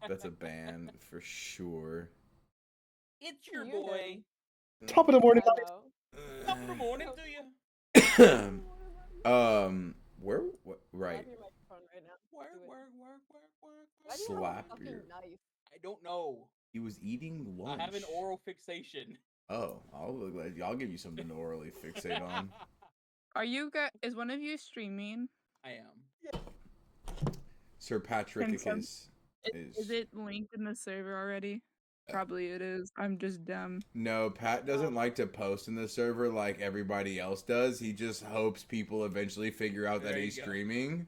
That's a ban for sure. It's your boy. Top of the morning, Top of the morning to you. Where? What? Right. Grab your microphone right now. Work. Why do you have a Slap fucking your. knife? I don't know. He was eating lunch. I have an oral fixation. Oh, I'll give you something to orally fixate on. Are you guys? Is one of you streaming? I am. Sir Patrick is. Is it linked in the server already? Probably it is. I'm just dumb. No, Pat doesn't like to post in the server like everybody else does. He just hopes people eventually figure out that he's streaming.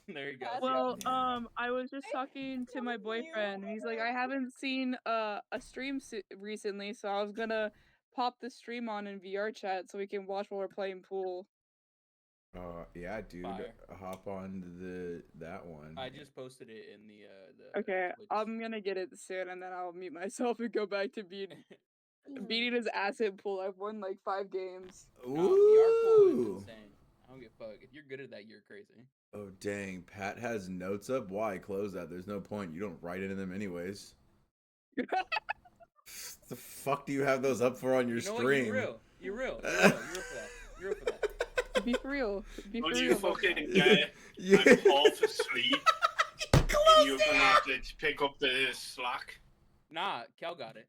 There you go. Well, I was just talking to my boyfriend, and he's like, I haven't seen a stream recently, so I was gonna pop the stream on in VR chat so we can watch while we're playing pool. Yeah, dude, Fire. hop on that one. I just posted it in the. Okay, Twitch. I'm gonna get it soon, and then I'll mute myself and go back to beating his ass at pool. I've won like 5 games. Ooh. VR pool is insane. I don't give a fuck. If you're good at that, you're crazy. Oh dang, Pat has notes up. Why close that? There's no point. You don't write into them anyways. The fuck do you have those up for on your stream? You're real. You're real for that. You're real for that. Be for real. Be for Would real. you fucking get I'm half asleep and you're gonna have to pick up the slack? Nah, Kel got it.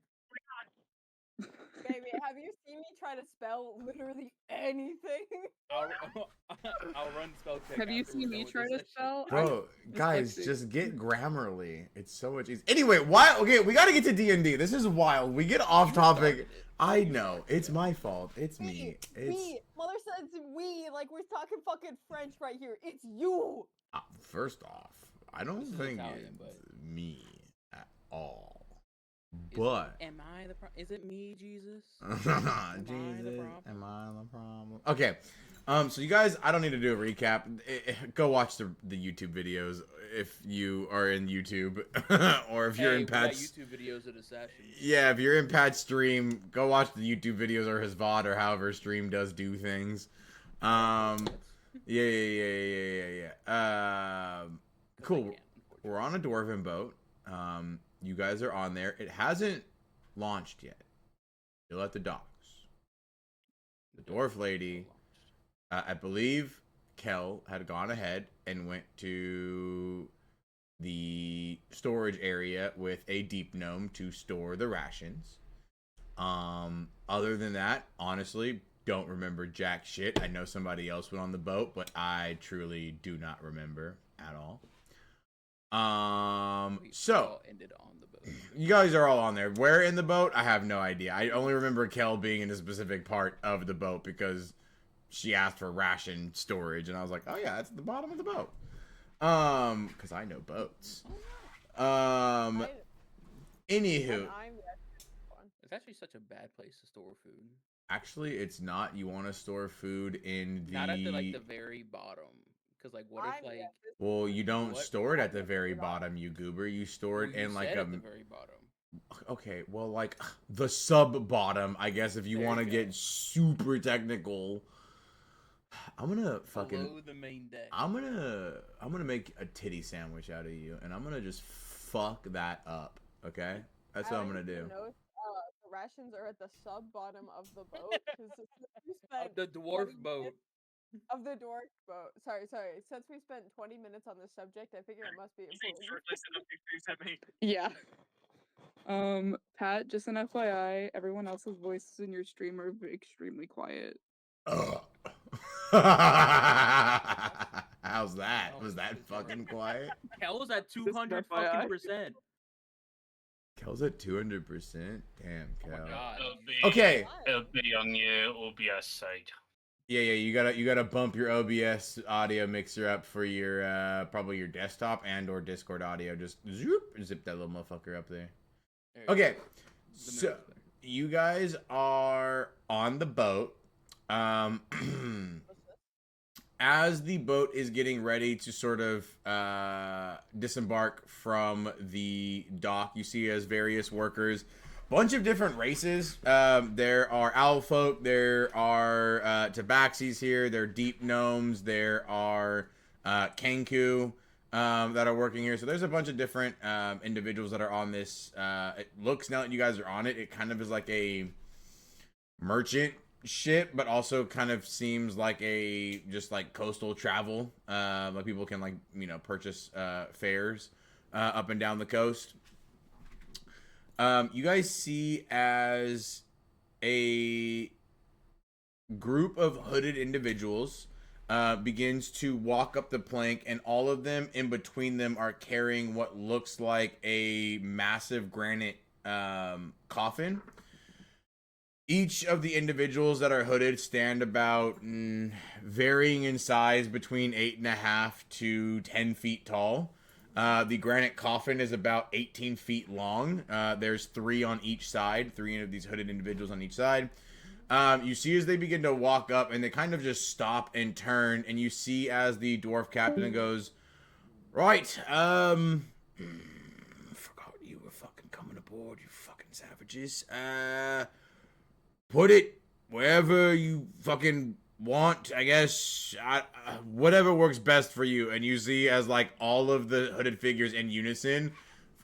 Baby, have you seen me try to spell literally anything? I'll run spell check. Have you seen me try to spell? Bro, guys, just get Grammarly. It's so much easier. Anyway, why? Okay, we gotta get to D&D. This is wild. We get off topic. I know. It's my fault. It's me. Me. Mother says we. Like, we're talking fucking French right here. It's you. First off, I don't think Italian, it's me at all. But am I the problem? Is it me, Jesus? Jesus, am I the problem? Okay, so you guys, I don't need to do a recap. Go watch the YouTube videos if you are in YouTube, or if you're in Pat's YouTube videos of Assassin. Yeah, if you're in Pat's stream, go watch the YouTube videos or his VOD or however stream does do things. Yeah. Cool. We're on a Dwarven boat. You guys are on there. It hasn't launched yet. You're at the docks. The dwarf lady, I believe Kel had gone ahead and went to the storage area with a deep gnome to store the rations. Other than that, honestly, don't remember jack shit. I know somebody else went on the boat, but I truly do not remember at all. So ended on the boat. You guys are all on there. Where in the boat? I have no idea. I only remember Kel being in a specific part of the boat because she asked for ration storage, and I was like, oh yeah, that's at the bottom of the boat. Because I know boats. Anywho, it's actually such a bad place to store food. Actually, it's not. You want to store food in the not at the very bottom. Because, like, what if, like... Well, you don't store it at the very bottom, you goober. You store it in, like, at the very bottom. Okay, well, like, the sub-bottom, I guess, if you want to get super technical. I'm gonna fucking... Below the main deck. I'm gonna make a titty sandwich out of you, and I'm gonna just fuck that up, okay? That's what I'm gonna do. The rations are at the sub-bottom of the boat. Of the dwarf boat. Of the dwarf boat. Sorry. Since we spent 20 minutes on this subject, I figure it must be important. Yeah. Pat, just an FYI, everyone else's voices in your stream are extremely quiet. How's that? Was that fucking quiet? Kel was at 200 fucking percent. Kel's at 200%. Damn, Kel. Okay. It'll be on your OBS side. Yeah, you gotta bump your OBS audio mixer up for your probably your desktop and or Discord audio. Just zip that little motherfucker up there. Okay, so you guys are on the boat. As the boat is getting ready to sort of disembark from the dock, you see as various workers. Bunch of different races. There are owl folk, there are tabaxis here, there are deep gnomes, there are kenku, that are working here. So there's a bunch of different individuals that are on this. It looks, now that you guys are on it, it kind of is like a merchant ship, but also kind of seems like a just like coastal travel. Like people can like, you know, purchase fares up and down the coast. You guys see as a group of hooded individuals begins to walk up the plank, and all of them in between them are carrying what looks like a massive granite coffin. Each of the individuals that are hooded stand about varying in size between 8.5 to 10 feet tall. The granite coffin is about 18 feet long. There's 3 on each side, 3 of these hooded individuals on each side. You see as they begin to walk up, and they kind of just stop and turn, and you see as the dwarf captain goes, right, forgot you were fucking coming aboard, you fucking savages. Put it wherever you fucking want, I guess. Whatever works best for you. And you see as like all of the hooded figures in unison,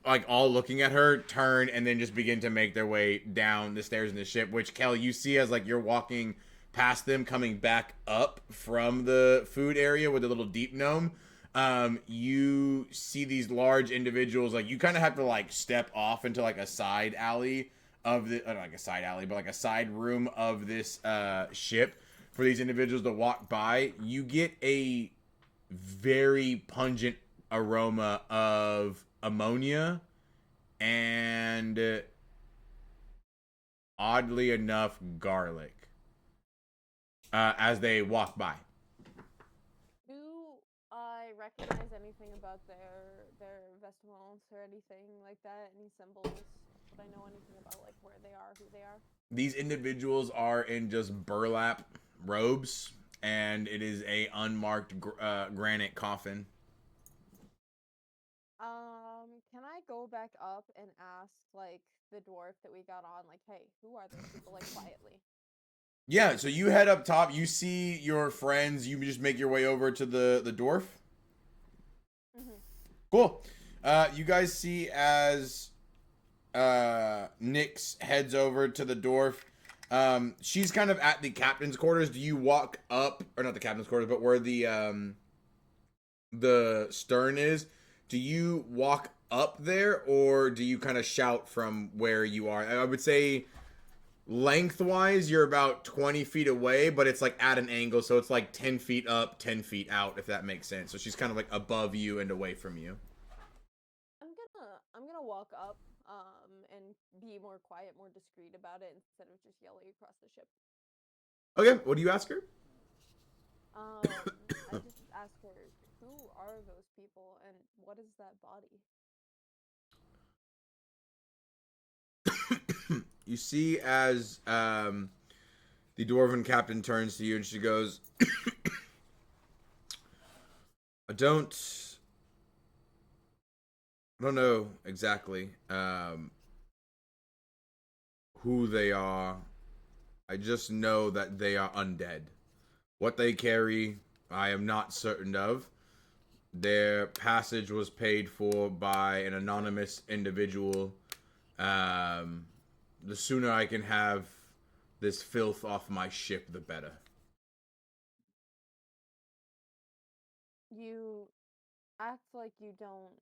like all looking at her, turn and then just begin to make their way down the stairs in the ship. Which, Kel, you see as like you're walking past them, coming back up from the food area with the little deep gnome. You see these large individuals, like you kind of have to like step off into like a side alley of the, not like a side alley, but like a side room of this ship for these individuals to walk by. You get a very pungent aroma of ammonia and, oddly enough, garlic as they walk by. Do I recognize anything about their vestments or anything like that? Any symbols? Would I know anything about like where they are, who they are? These individuals are in just burlap robes, and it is a unmarked granite coffin. Can I go back up and ask like the dwarf that we got on, like, hey, who are those people, like quietly? Yeah, so you head up top, you see your friends, you just make your way over to the dwarf. Mm-hmm. Cool. You guys see as Nyx heads over to the dwarf. She's kind of at the captain's quarters. Do you walk up, or not the captain's quarters, but where the stern is? Do you walk up there, or do you kind of shout from where you are? I would say lengthwise, you're about 20 feet away, but it's like at an angle, so it's like 10 feet up, 10 feet out, if that makes sense. So she's kind of like above you and away from you. I'm gonna walk up and be more quiet, more discreet about it instead of just yelling across the ship. Okay, what do you ask her? I just ask her, who are those people and what is that body? You see as the dwarven captain turns to you and she goes, I don't know exactly who they are. I just know that they are undead. What they carry, I am not certain of. Their passage was paid for by an anonymous individual. The sooner I can have this filth off my ship, the better. You act like you don't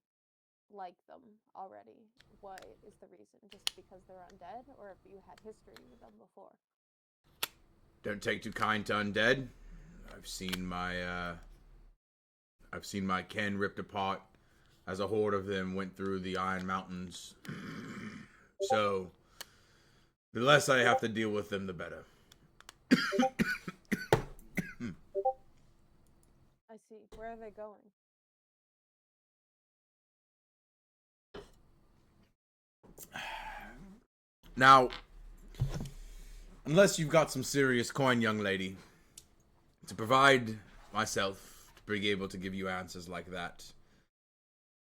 like them already. What is the reason? Just because they're undead, or if you had history with them before? Don't take too kind to undead. I've seen my ken ripped apart as a horde of them went through the Iron Mountains. So, the less I have to deal with them, the better. I see. Where are they going? Now, unless you've got some serious coin, young lady, to provide myself to be able to give you answers like that,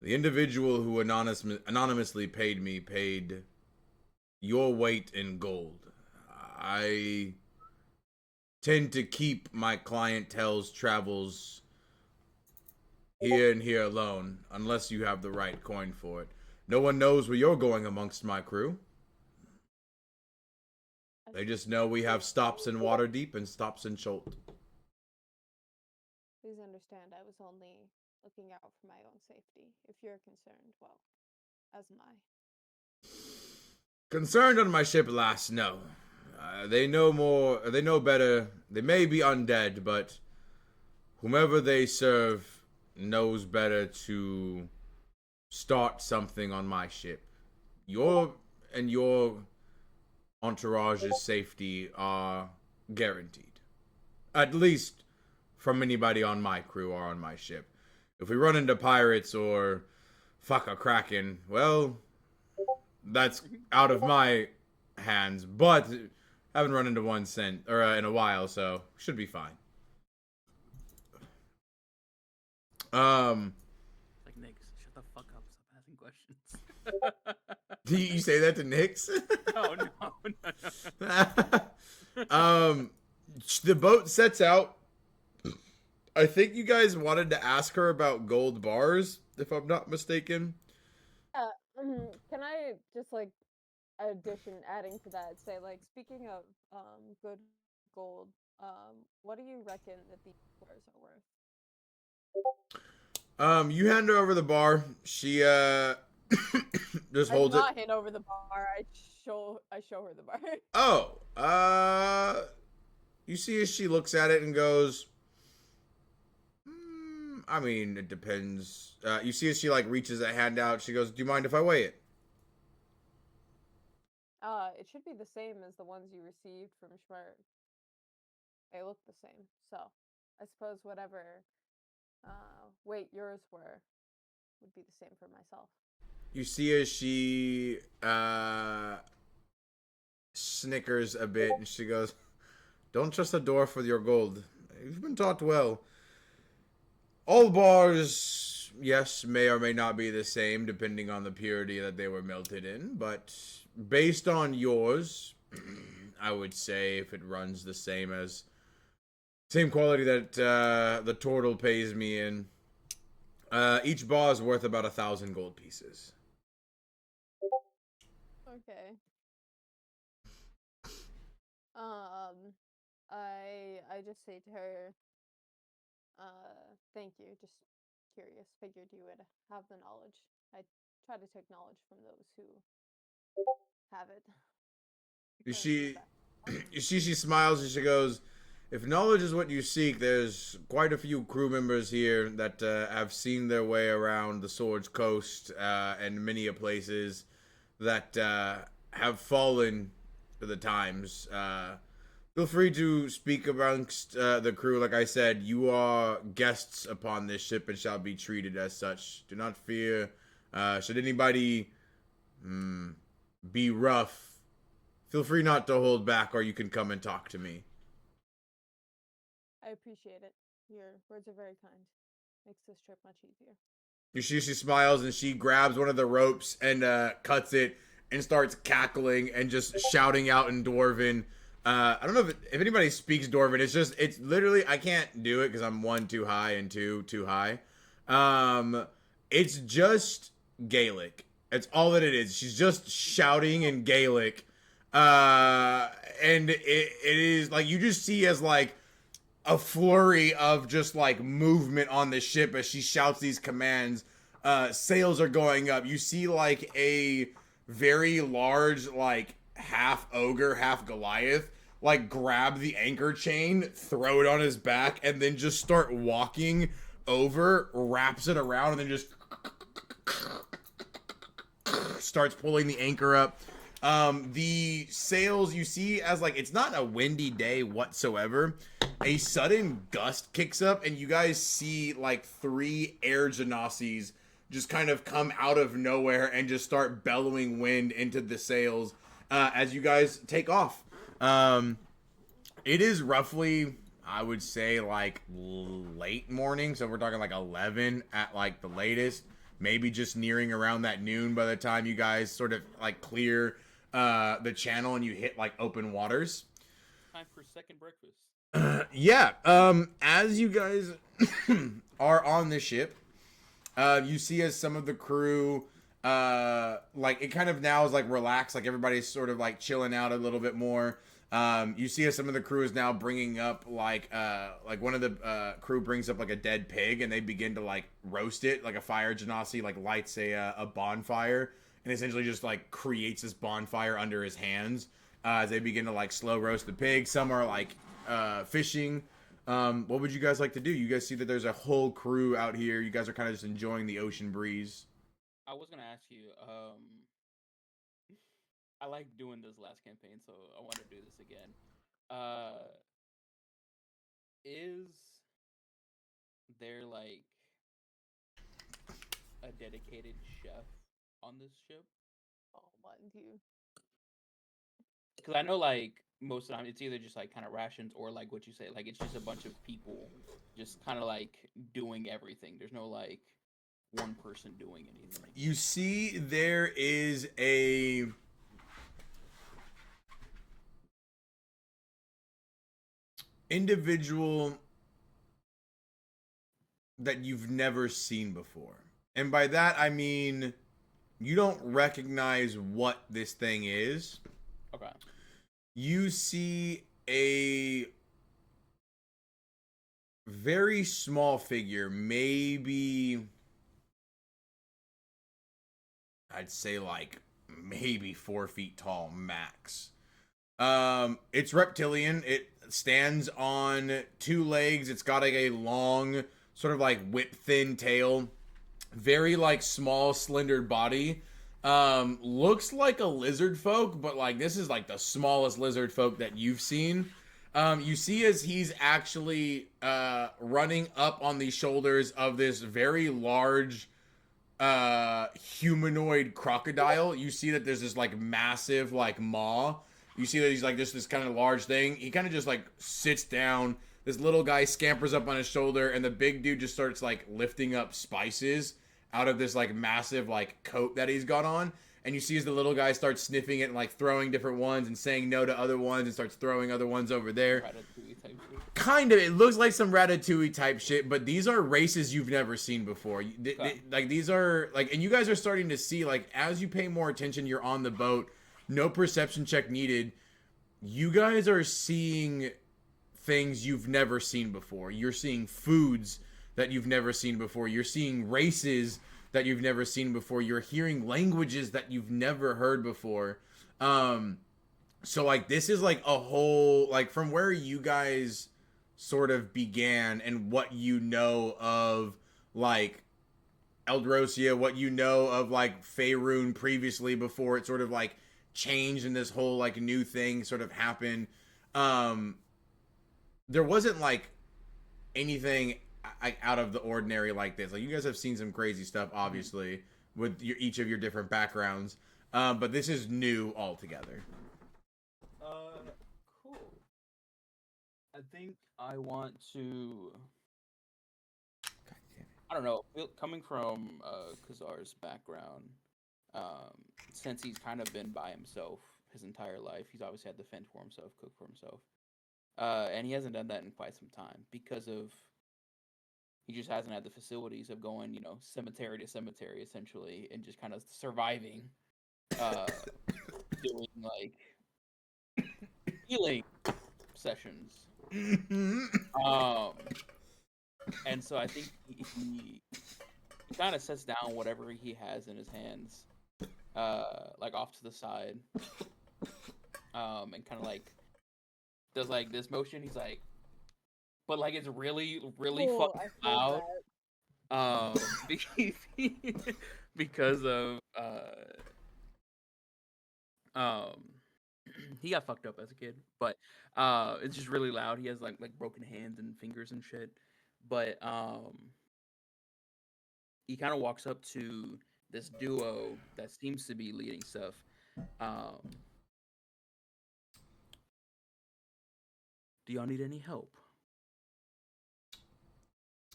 the individual who anonymously paid me paid your weight in gold. I tend to keep my clientele's travels Here and here alone, unless you have the right coin for it. No one knows where you're going amongst my crew. They just know we have stops in Waterdeep and stops in Cholt. Please understand, I was only looking out for my own safety. If you're concerned, well, as am I. Concerned on my ship, lass, no. They know more, they know better. They may be undead, but whomever they serve knows better to start something on my ship. Your entourage's safety are guaranteed. At least from anybody on my crew or on my ship. If we run into pirates or fuck a kraken, well, that's out of my hands. But I haven't run into one in a while, so should be fine. Like Nick, shut the fuck up. Stop asking questions. Do you say that to Nyx? No. The boat sets out. I think you guys wanted to ask her about gold bars, if I'm not mistaken. Can I just like adding to that, say like speaking of good gold, what do you reckon that these bars are worth? You hand her over the bar. She just holds I not hand over the bar. I show her the bar. Oh, you see as she looks at it and goes, I mean, it depends. You see as she like reaches a hand out, she goes, do you mind if I weigh it? It should be the same as the ones you received from Schmerg. They look the same, so I suppose whatever weight yours were would be the same for myself. You see as she snickers a bit and she goes, don't trust a dwarf with your gold. You've been taught well. All bars, yes, may or may not be the same depending on the purity that they were melted in, but based on yours, I would say if it runs the same quality that the turtle pays me in, each bar is worth about 1,000 gold pieces. Okay. I just say to her, thank you. Just curious. Figured you would have the knowledge. I try to take knowledge from those who have it. She smiles and she goes, if knowledge is what you seek, there's quite a few crew members here that have seen their way around the Sword's Coast and many places that have fallen to the times. Feel free to speak amongst the crew. Like I said, you are guests upon this ship and shall be treated as such. Do not fear. Should anybody be rough, feel free not to hold back, or you can come and talk to me. I appreciate it. Your words are very kind. Makes this trip much easier. She smiles and she grabs one of the ropes and cuts it and starts cackling and just shouting out in Dwarven. I don't know if anybody speaks Dwarven. It's literally, I can't do it because I'm 1, too high, and 2, too high. It's just Gaelic. It's all that it is. She's just shouting in Gaelic. And it is like, you just see as like a flurry of just like movement on the ship as she shouts these commands. Sails are going up. You see like a very large, like half ogre, half Goliath, like grab the anchor chain, throw it on his back, and then just start walking over, wraps it around, and then just starts pulling the anchor up. The sails you see as like, it's not a windy day whatsoever. A sudden gust kicks up and you guys see like 3 air genasies just kind of come out of nowhere and just start bellowing wind into the sails as you guys take off. It is roughly, I would say, like late morning, so we're talking like 11 at like the latest, maybe just nearing around that noon by the time you guys sort of like clear the channel and you hit like open waters. Time for second breakfast. Yeah, as you guys are on the ship, You see as some of the crew, like it kind of now is like relaxed, like everybody's sort of like chilling out a little bit more. You see as some of the crew is now bringing up like one of the crew brings up like a dead pig, and they begin to like roast it, like a fire genasi like lights a bonfire, and essentially just like creates this bonfire under his hands as they begin to like slow roast the pig. Some are like fishing. What would you guys like to do? You guys see that there's a whole crew out here. You guys are kind of just enjoying the ocean breeze. I was gonna ask you. I like doing this last campaign, so I want to do this again. Is there like a dedicated chef on this ship? Oh, mind you. Because I know like most of the time it's either just like kind of rations or like what you say, like it's just a bunch of people just kind of like doing everything. There's no like one person doing anything. You see there is a individual that you've never seen before. And by that I mean you don't recognize what this thing is. Okay. You see a very small figure, maybe I'd say like maybe 4 feet tall max. It's reptilian. It stands on 2 legs. It's got like a long, sort of like whip thin tail. Very like small, slender body. Looks like a lizard folk, but like this is like the smallest lizard folk that you've seen. You see as he's actually running up on the shoulders of this very large humanoid crocodile. You see that there's this like massive like maw. You see that he's like just this kind of large thing. He kind of just like sits down. This little guy scampers up on his shoulder, and the big dude just starts like lifting up spices out of this like massive like coat that he's got on. And you see as the little guy starts sniffing it and like throwing different ones and saying no to other ones and starts throwing other ones over there. Ratatouille type shit. Kind of. It looks like some Ratatouille type shit, but these are races you've never seen before. Like these are like, and you guys are starting to see like as you pay more attention, you're on the boat. No perception check needed. You guys are seeing things you've never seen before. You're seeing foods that you've never seen before. You're seeing races that you've never seen before. You're hearing languages that you've never heard before. So like this is like a whole, like from where you guys sort of began and what you know of like Eldrosia, what you know of like Faerun previously before it sort of like changed and this whole like new thing sort of happened. There wasn't like anything out of the ordinary like this. Like you guys have seen some crazy stuff obviously with each of your different backgrounds, but this is new altogether. Cool. I think I want to. I don't know. Coming from Kazar's background, since he's kind of been by himself his entire life, he's always had to fend for himself, cook for himself, and he hasn't done that in quite some time because of he just hasn't had the facilities of going, you know, cemetery to cemetery essentially, and just kind of surviving, doing like healing sessions. And so I think he kind of sets down whatever he has in his hands, like off to the side, and kind of like does like this motion. He's like, but like it's really, really Cool, fucking I loud. Because of he got fucked up as a kid, but it's just really loud. He has like broken hands and fingers and shit. But he kind of walks up to this duo that seems to be leading stuff. Do y'all need any help?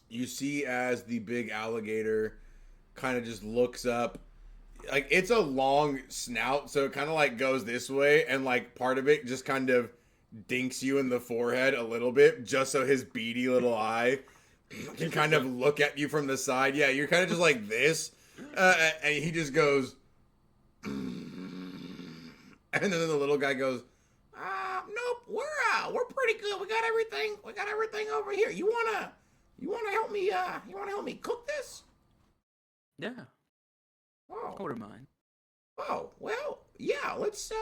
You see as the big alligator kind of just looks up, like it's a long snout, so it kind of like goes this way, and like part of it just kind of dinks you in the forehead a little bit, just so his beady little eye can kind of look at you from the side. Yeah, you're kind of just like this. And he just goes, and then the little guy goes, nope, we're pretty good. We got everything over here. You wanna help me? You wanna help me cook this? Yeah, Oh, I wouldn't mind. oh, well, yeah. Let's see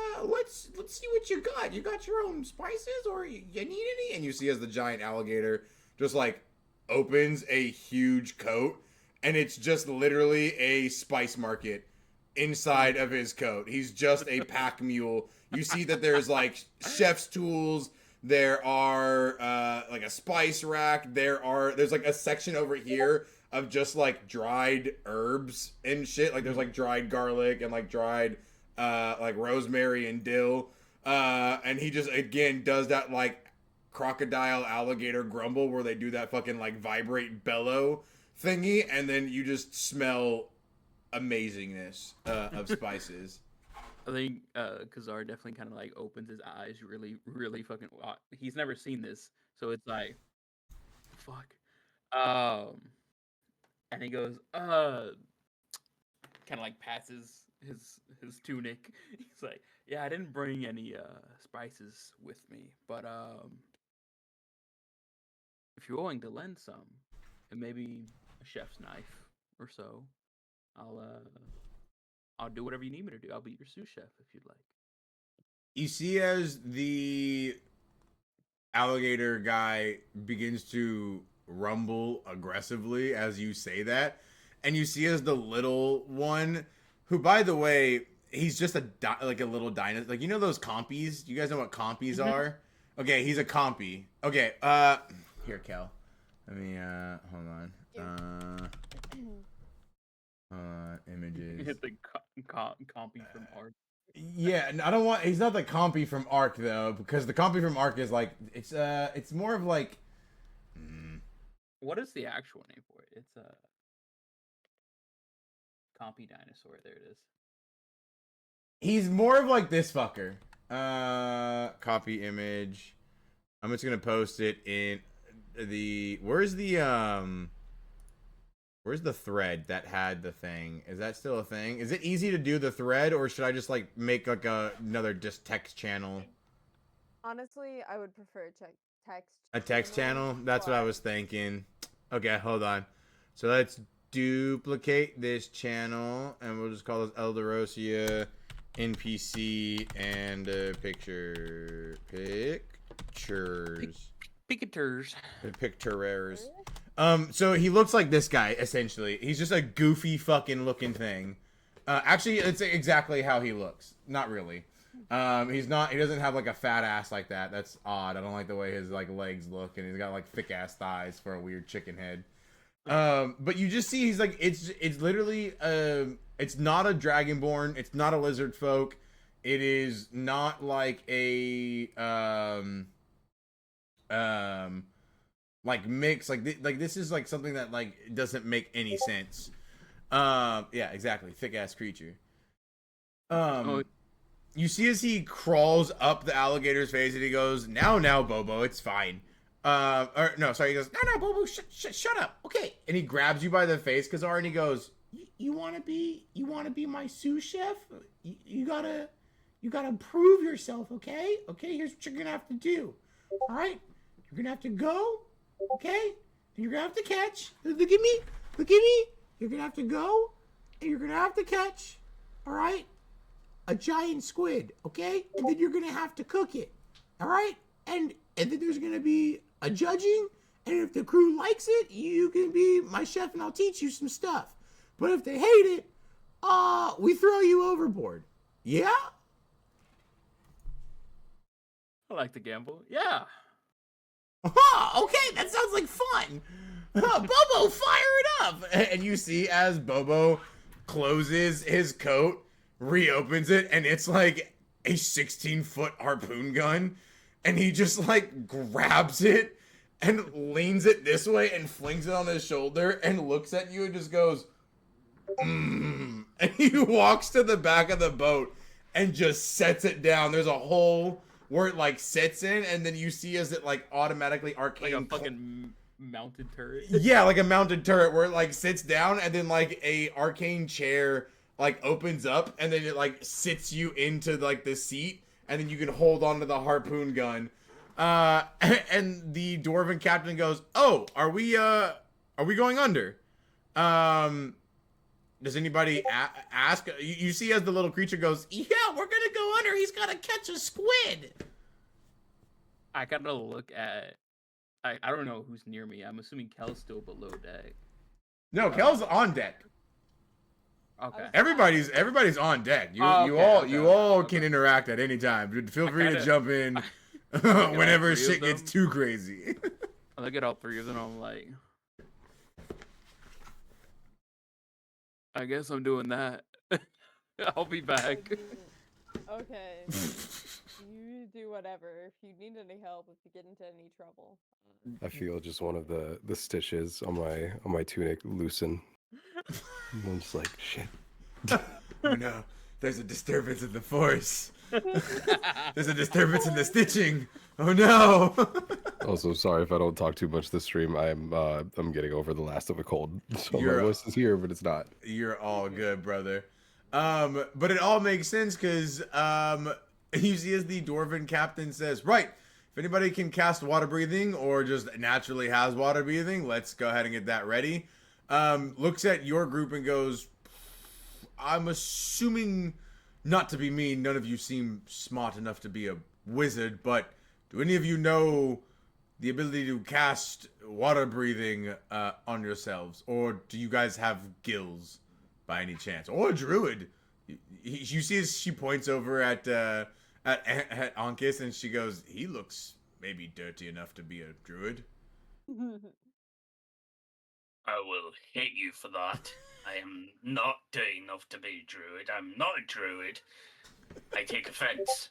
what you got. You got your own spices, or you need any? And you see as the giant alligator just like opens a huge coat, and it's just literally a spice market inside of his coat. He's just a pack mule. You see that there's like chef's tools. There are like a spice rack. There's like a section over here of just like dried herbs and shit. Like there's like dried garlic and like dried like rosemary and dill. And he just again does that like crocodile alligator grumble where they do that fucking like vibrate bellow thingy, and then you just smell amazingness of spices. I think Kazar definitely kind of like opens his eyes really, really fucking. He's never seen this, so it's like, fuck. And he goes, kind of like passes his tunic. He's like, yeah, I didn't bring any spices with me, but if you're willing to lend some, and maybe a chef's knife or so, I'll do whatever you need me to do. I'll be your sous chef if you'd like. You see as the alligator guy begins to rumble aggressively as you say that, and you see as the little one, who by the way, he's just like a little dinosaur. Like, you know those compies? You guys know what compies are? Okay, he's a compy. Okay, here, Kel. Let me hold on. Images. Hit the compy from Ark. Yeah, I don't want. He's not the compy from Ark though, because the compy from Ark is like it's more of like. What is the actual name for it? It's a compy dinosaur. There it is. He's more of like this fucker. Copy image. I'm just gonna post it in the. Where's the thread that had the thing? Is that still a thing? Is it easy to do the thread, or should I just like make like another just text channel? Honestly, I would prefer text. A text channel? That's what I was thinking. Okay, hold on. So let's duplicate this channel, and we'll just call this Eldrosia NPC and pictures. Pictures. So he looks like this guy, essentially. He's just a goofy fucking looking thing. Actually, it's exactly how he looks. Not really. He doesn't have like a fat ass like that. That's odd. I don't like the way his like legs look, and he's got like thick ass thighs for a weird chicken head. But you just see he's like, it's literally, it's not a dragonborn. It's not a lizard folk. It is not like a, like mix, like this is like something that like doesn't make any sense. Yeah, exactly. Thick ass creature. You see as he crawls up the alligator's face and he goes, now, Bobo, it's fine. Or no, sorry, he goes, no, Bobo, shut up. Okay. And he grabs you by the face, Kazar, and he goes, you wanna be my sous chef? You gotta prove yourself, okay? Okay, here's what you're gonna have to do. All right? You're gonna have to go, okay? And you're gonna have to catch. Look at me. You're gonna have to go, and you're gonna have to catch, all right? A giant squid, okay? And then you're gonna have to cook it, all right? And then there's gonna be a judging, and if the crew likes it, you can be my chef, and I'll teach you some stuff. But if they hate it, we throw you overboard. Yeah? I like to gamble. Yeah. Okay, that sounds like fun. Bobo, fire it up! And you see as Bobo closes his coat, reopens it, and it's like a 16-foot harpoon gun, and he just like grabs it and leans it this way and flings it on his shoulder and looks at you and just goes, and he walks to the back of the boat and just sets it down. There's a hole where it like sits in, and then you see as it like automatically arcane like a fucking mounted turret. Yeah, like a mounted turret where it like sits down and then like a arcane chair like opens up and then it like sits you into like the seat and then you can hold onto the harpoon gun. And the dwarven captain goes, "Oh, are we going under? Does anybody ask?" You see as the little creature goes, "Yeah, we're gonna go under. He's gotta catch a squid." I gotta look at. I don't know who's near me. I'm assuming Kel's still below deck. No, Kel's on deck. Okay. Everybody's on deck. You all can interact at any time. Feel free to jump in whenever shit gets too crazy. I look at all three of them. I'm like, I guess I'm doing that. I'll be back. Okay. You do whatever. If you need any help, if you get into any trouble. I feel just one of the stitches on my tunic loosen. And I'm just like, shit. Oh no, there's a disturbance in the force. There's a disturbance in the stitching. Oh no. Also, sorry if I don't talk too much this stream. I'm getting over the last of a cold, so my You're- voice is here, but it's not. You're all good, brother. But it all makes sense because you see as the dwarven captain says, right, if anybody can cast water breathing or just naturally has water breathing, let's go ahead and get that ready. Looks at your group and goes, I'm assuming, not to be mean, none of you seem smart enough to be a wizard, but do any of you know the ability to cast water breathing on yourselves? Or do you guys have gills by any chance? Or a druid? You see as she points over at Ankis and she goes, he looks maybe dirty enough to be a druid. I will hit you for that. I am not dirty enough to be a druid. I'm not a druid. I take offense.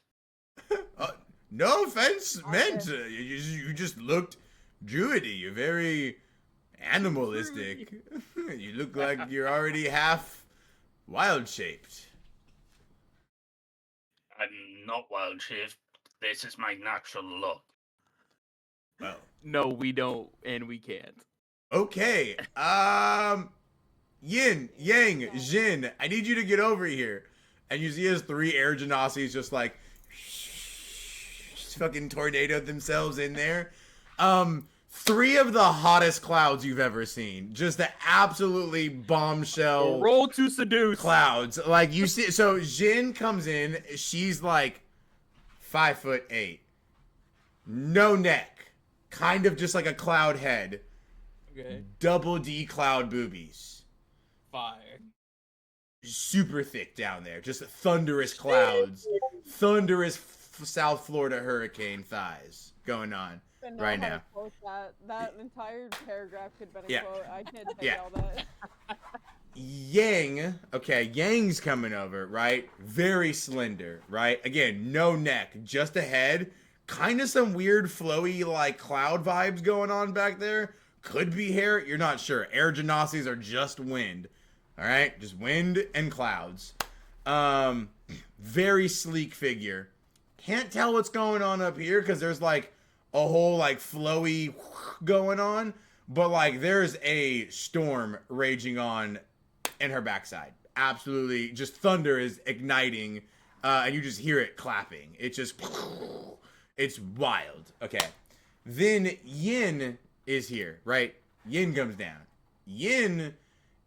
No offense meant. You just looked druidy. You're very animalistic. You look like you're already half wild shaped. I'm not wild shaped. This is my natural look. Well, No, we don't, and we can't. okay. Yin, Yang, Jin, I need you to get over here. And you see as 3 air genasies just like fucking tornadoed themselves in there. 3 of the hottest clouds you've ever seen. Just the absolutely bombshell Roll to seduce. clouds. Like you see, so Jin comes in. She's like 5'8", no neck, kind of just like a cloud head. Okay. Double D cloud boobies. Fire. Super thick down there. Just thunderous clouds. Thunderous South Florida hurricane thighs going on right now. That entire paragraph could have been a Yeah. quote. I can't take all that. Yang, okay, Yang's coming over, right? Very slender, right? Again, no neck, just a head. Kind of some weird flowy like cloud vibes going on back there. Could be hair, you're not sure. Air genasies are just wind. All right, just wind and clouds. Very sleek figure. Can't tell what's going on up here because there's like a whole like flowy going on, but like there's a storm raging on in her backside. Absolutely, just thunder is igniting, and you just hear it clapping. It just, it's wild. Okay, then Yin is here, right? Yin comes down. Yin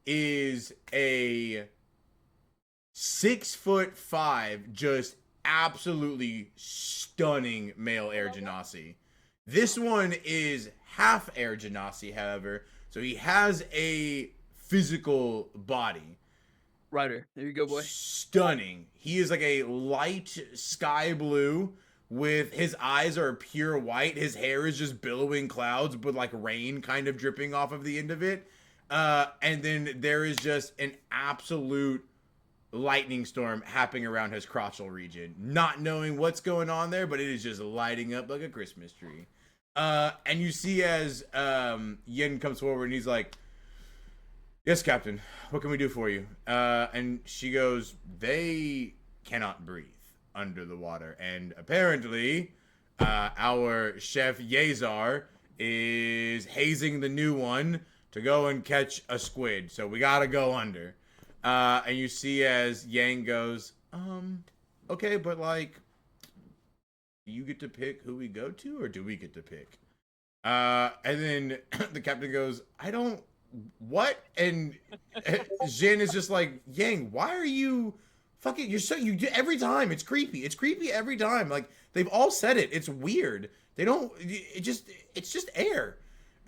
is a 6'5", just absolutely stunning male air genasi. This one is half air genasi, however, so he has a physical body. Ryder, there you go, boy. Stunning. He is like a light sky blue with his eyes are pure white. His hair is just billowing clouds with like rain kind of dripping off of the end of it. And then there is just an absolute lightning storm happening around his crotchal region. Not knowing what's going on there, but it is just lighting up like a Christmas tree. And you see as Yin comes forward and he's like, yes, Captain, what can we do for you? And she goes, they cannot breathe under the water. And apparently, our chef Yezar is hazing the new one to go and catch a squid. So we gotta go under. And you see as Yang goes, okay, but like, do you get to pick who we go to, or do we get to pick? And then the captain goes, I don't, what? And Jin is just like, Yang, why are you fucking, you do every time. It's creepy. It's creepy every time. Like, they've all said it. It's weird. It's just air.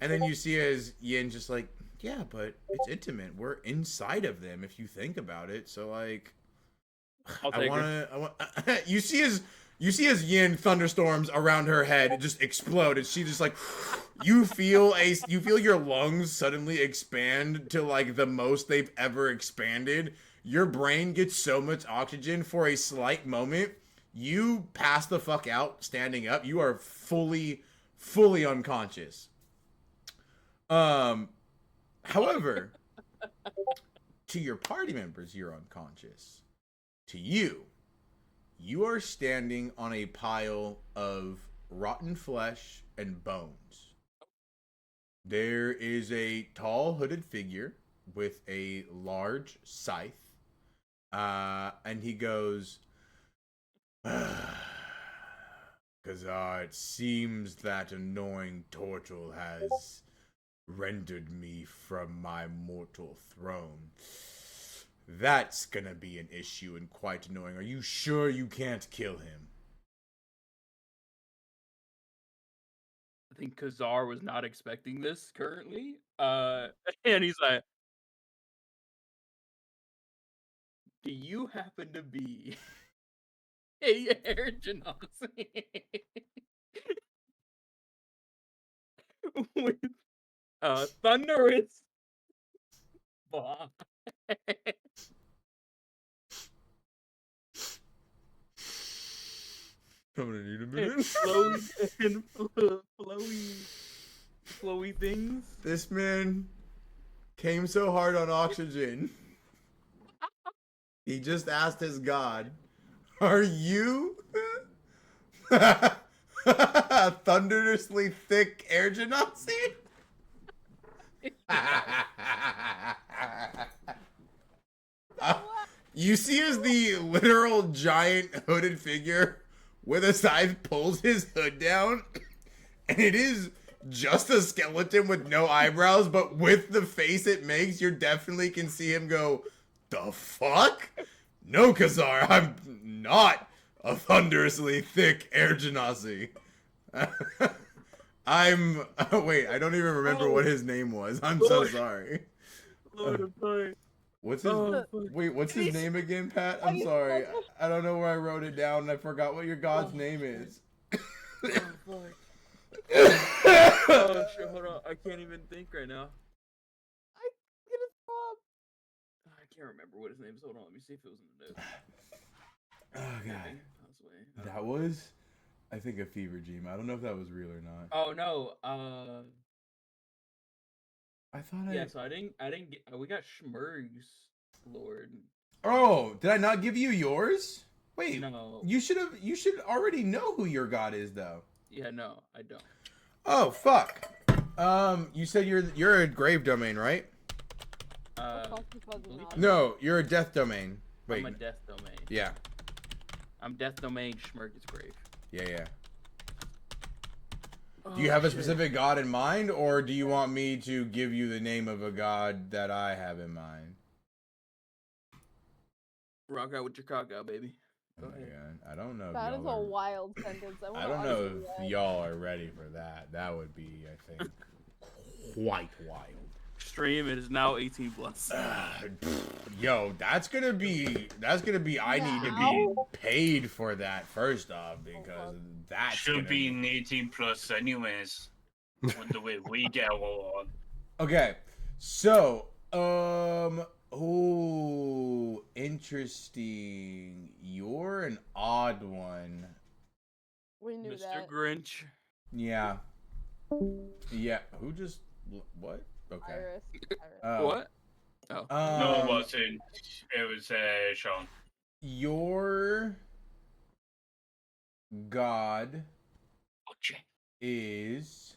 And then you see as Yin just like, yeah, but it's intimate. We're inside of them if you think about it. So like, I want you see as Yin thunderstorms around her head just explode, and she just like, you feel your lungs suddenly expand to like the most they've ever expanded. Your brain gets so much oxygen for a slight moment. You pass the fuck out standing up. You are fully unconscious. However, to your party members, you're unconscious. To you are standing on a pile of rotten flesh and bones. There is a tall hooded figure with a large scythe. And he goes, Kazar, it seems that annoying Tortle has rendered me from my mortal throne. That's gonna be an issue and quite annoying. Are you sure you can't kill him? I think Kazar was not expecting this currently. And he's like, do you happen to be a air genasi with thunderous bomb? I'm gonna need a minute. Flowy things. This man came so hard on oxygen. He just asked his god, are you thunderously thick air genasi? You see as the literal giant hooded figure with a scythe pulls his hood down, and it is just a skeleton with no eyebrows, but with the face it makes, you definitely can see him go, the fuck? No, Kazar, I'm not a thunderously thick air genasi. Wait, I don't even remember what his name was. I'm so sorry. Lord, I'm sorry. What's his name again, Pat? I'm sorry. I don't know where I wrote it down and I forgot what your god's name is. Oh, shit, hold on. I can't even think right now. I'm gonna throw up. I can't remember what his name is. Hold on, let me see if it was in the notes. Oh, God. Possibly. That was, I think, a fever dream. I don't know if that was real or not. Oh, no. I thought Yeah, so I didn't get, we got Schmurg's Lord. Oh, did I not give you yours? Wait, No. you should already know who your god is, though. Yeah, no, I don't. Oh, fuck. You said you're a grave domain, right? No, you're a death domain. Wait. I'm a death domain. Yeah. I'm death domain Schmurg's grave. Yeah. Do you have a specific god in mind, or do you want me to give you the name of a god that I have in mind? Rock out with your cock out, baby. Oh my god, I don't know. That is a wild sentence. I don't know if y'all are ready for that. That would be, I think, quite wild. Stream, it is now 18 plus. Yo, that's gonna be. I need to be paid for that first off, because that should be 18 plus anyways. With the way we get on. Okay, so oh, interesting. You're an odd one. We knew Mr. that. Grinch. Yeah. Who just what? Okay. Iris. What? Oh. No, it wasn't. It was Sean. Your god Okay. is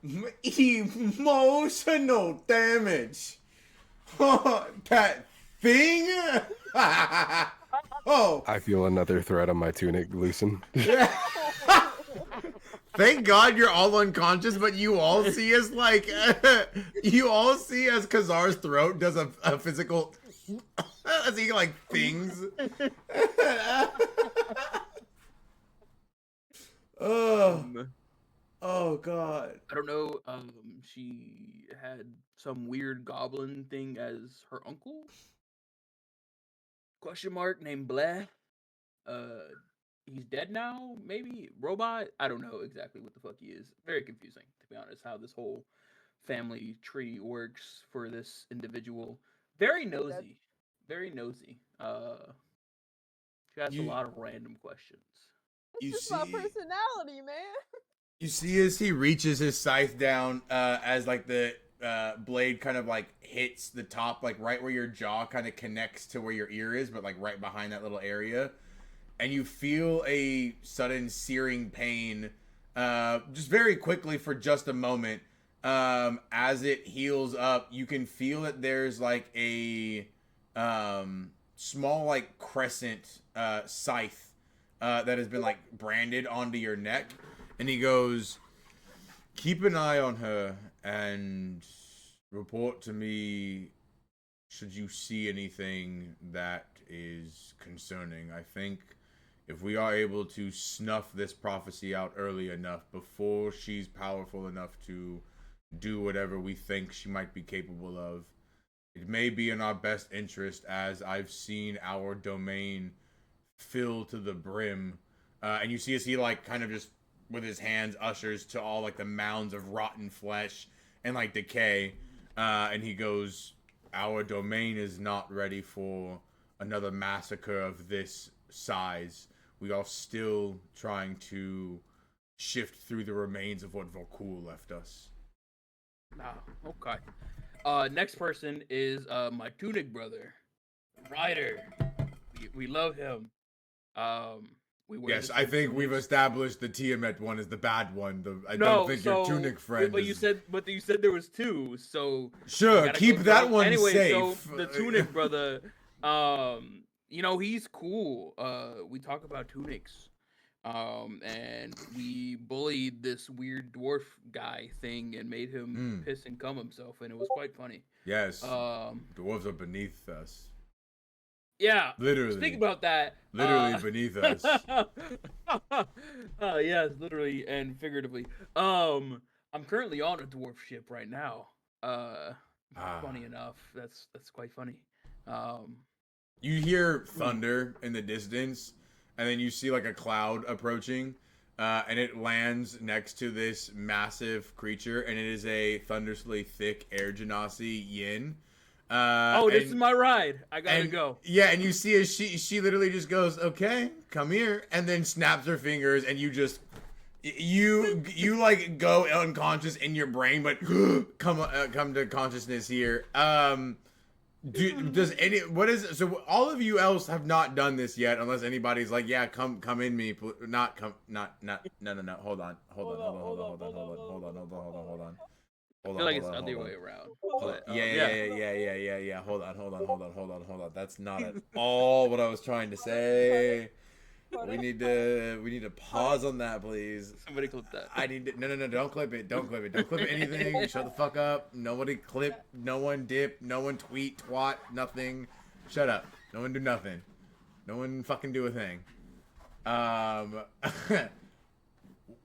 Emotional damage. That thing. Oh. I feel another thread on my tunic loosen. Thank God you're all unconscious, but you all see as like Khazar's throat does a physical as he like things. Oh God. I don't know. She had some weird goblin thing as her uncle. Question mark named Blair. He's dead now. Maybe robot. I don't know exactly what the fuck he is. Very confusing, to be honest. How this whole family tree works for this individual. Very nosy. Very nosy. She asks a lot of random questions. It's just my personality, man. You see as he reaches his scythe down, as like the blade kind of like hits the top, like right where your jaw kind of connects to where your ear is, but like right behind that little area. And you feel a sudden searing pain, just very quickly for just a moment. As it heals up, you can feel that there's like a small like crescent scythe that has been like branded onto your neck. And he goes, keep an eye on her and report to me should you see anything that is concerning. I think if we are able to snuff this prophecy out early enough before she's powerful enough to do whatever we think she might be capable of, it may be in our best interest, as I've seen our domain fill to the brim. And you see as he like kind of just with his hands ushers to all like the mounds of rotten flesh and like decay. And he goes, our domain is not ready for another massacre of this size. We are still trying to shift through the remains of what Vorkul left us. Okay. Next person is my tunic brother, Ryder. We love him. Yes, I think we've established the Tiamat one is the bad one. I don't think your tunic friend. But you said there was two, so sure, keep that one anyway, safe. So the tunic brother, you know, he's cool. We talk about tunics, and we bullied this weird dwarf guy thing and made him piss and cum himself, and it was quite funny. Yes, dwarves are beneath us. Yeah, literally. Think about that. Literally beneath us. Yes, literally and figuratively. I'm currently on a dwarf ship right now. Funny enough, that's quite funny. You hear thunder in the distance, and then you see like a cloud approaching, and it lands next to this massive creature, and it is a thunderously thick air genasi yin. This is my ride. I gotta go. Yeah, and you see as she literally just goes, okay, come here, and then snaps her fingers, and you just you like go unconscious in your brain, but come to consciousness here. So all of you else have not done this yet, unless anybody's like, yeah, come in me, no, hold on. I feel like it's the other way around. But, yeah. Hold on. That's not at all what I was trying to say. We need to pause on that, please. Somebody clip that. I need to, no, don't clip it. Don't clip anything. Shut the fuck up. Nobody clip, no one dip, no one tweet, twat, nothing. Shut up. No one do nothing. No one fucking do a thing.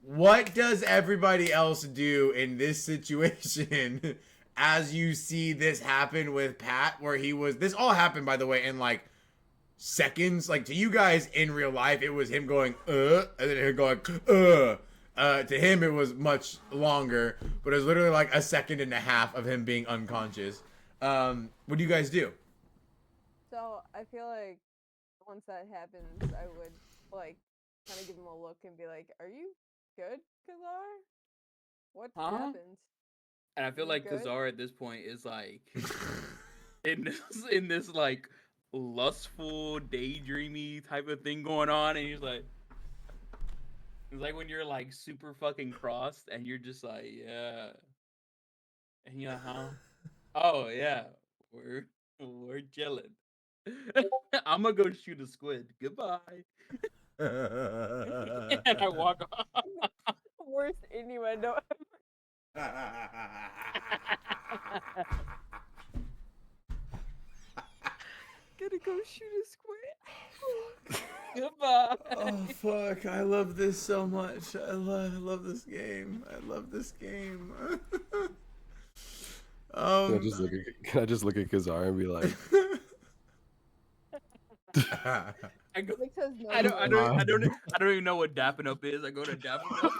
What does everybody else do in this situation as you see this happen with Pat, where this all happened, by the way, in like seconds. Like to you guys in real life, it was him going, and then him going, To him, it was much longer, but it was literally like a second and a half of him being unconscious. What do you guys do? So I feel like once that happens, I would like kind of give him a look and be like, are you good, Khazar? What happened? And I feel like Khazar at this point is like in this like lustful, daydreamy type of thing going on, and he's like, It's like when you're like super fucking crossed and you're just like, yeah. And you're like, huh? Oh yeah, we're chilling. I'm gonna go shoot a squid. Goodbye. And I walk off. Worst innuendo Gonna go shoot a squid. Goodbye. Oh fuck! I love this so much. I love this game. I love this game. Can I just look at Kazar and be like, I go. Nick says no. I don't even know what dapping up is. I go to dapping up.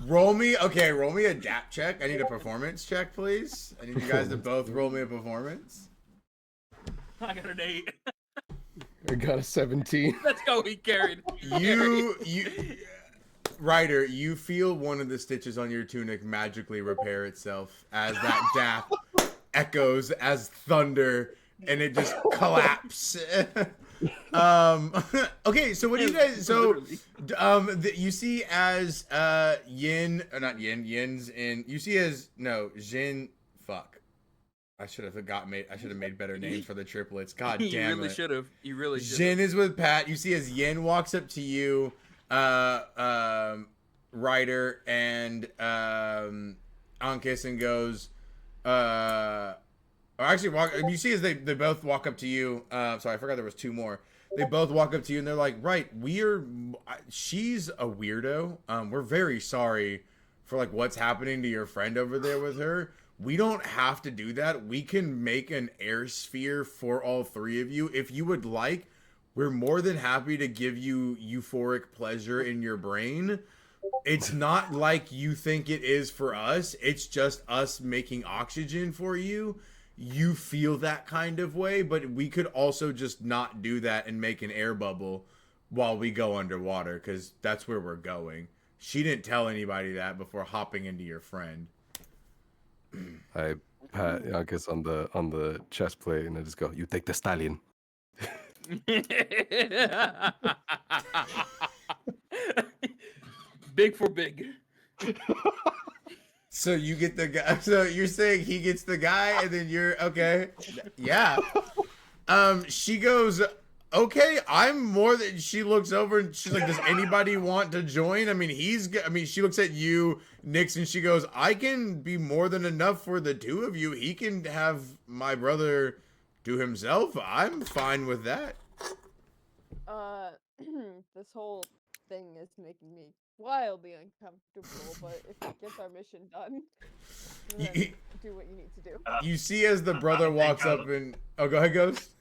roll me a DAP check. I need a performance check, please. I need you guys to both roll me a performance. I got an 8. I got a 17. Let's go. He carried. You Ryder, you feel one of the stitches on your tunic magically repair itself as that DAP echoes as thunder, and it just collapses. Okay, so what do you guys? So, you see as Yin, or not Yin, Yin's in. You see as Jin. Fuck. I should have made better names for the triplets. God damn it. You really should have. You really should. Jin is with Pat. You see as Yin walks up to you, Ryder and Ankis, and goes, or actually you see as they both walk up to you. Sorry, I forgot there was 2 more. They both walk up to you and they're like, right, she's a weirdo. We're very sorry for like what's happening to your friend over there with her. We don't have to do that. We can make an air sphere for all 3 of you. If you would like, we're more than happy to give you euphoric pleasure in your brain. It's not like you think it is for us. It's just us making oxygen for you. You feel that kind of way, but we could also just not do that and make an air bubble while we go underwater, because that's where we're going. She didn't tell anybody that before hopping into your friend. I pat Yankees on the chest plate and I just go, "You take the stallion." Big for big. So you get the guy. So you're saying he gets the guy, and then you're okay. Yeah. She goes, okay. I'm more than. She looks over and she's like, does anybody want to join? I mean, she looks at you, Nix, and she goes, I can be more than enough for the 2 of you. He can have my brother do himself. I'm fine with that. This whole thing is making me wildly uncomfortable, but if it gets our mission done, then do what you need to do. You see as the brother walks up and... Oh, go ahead, Ghost.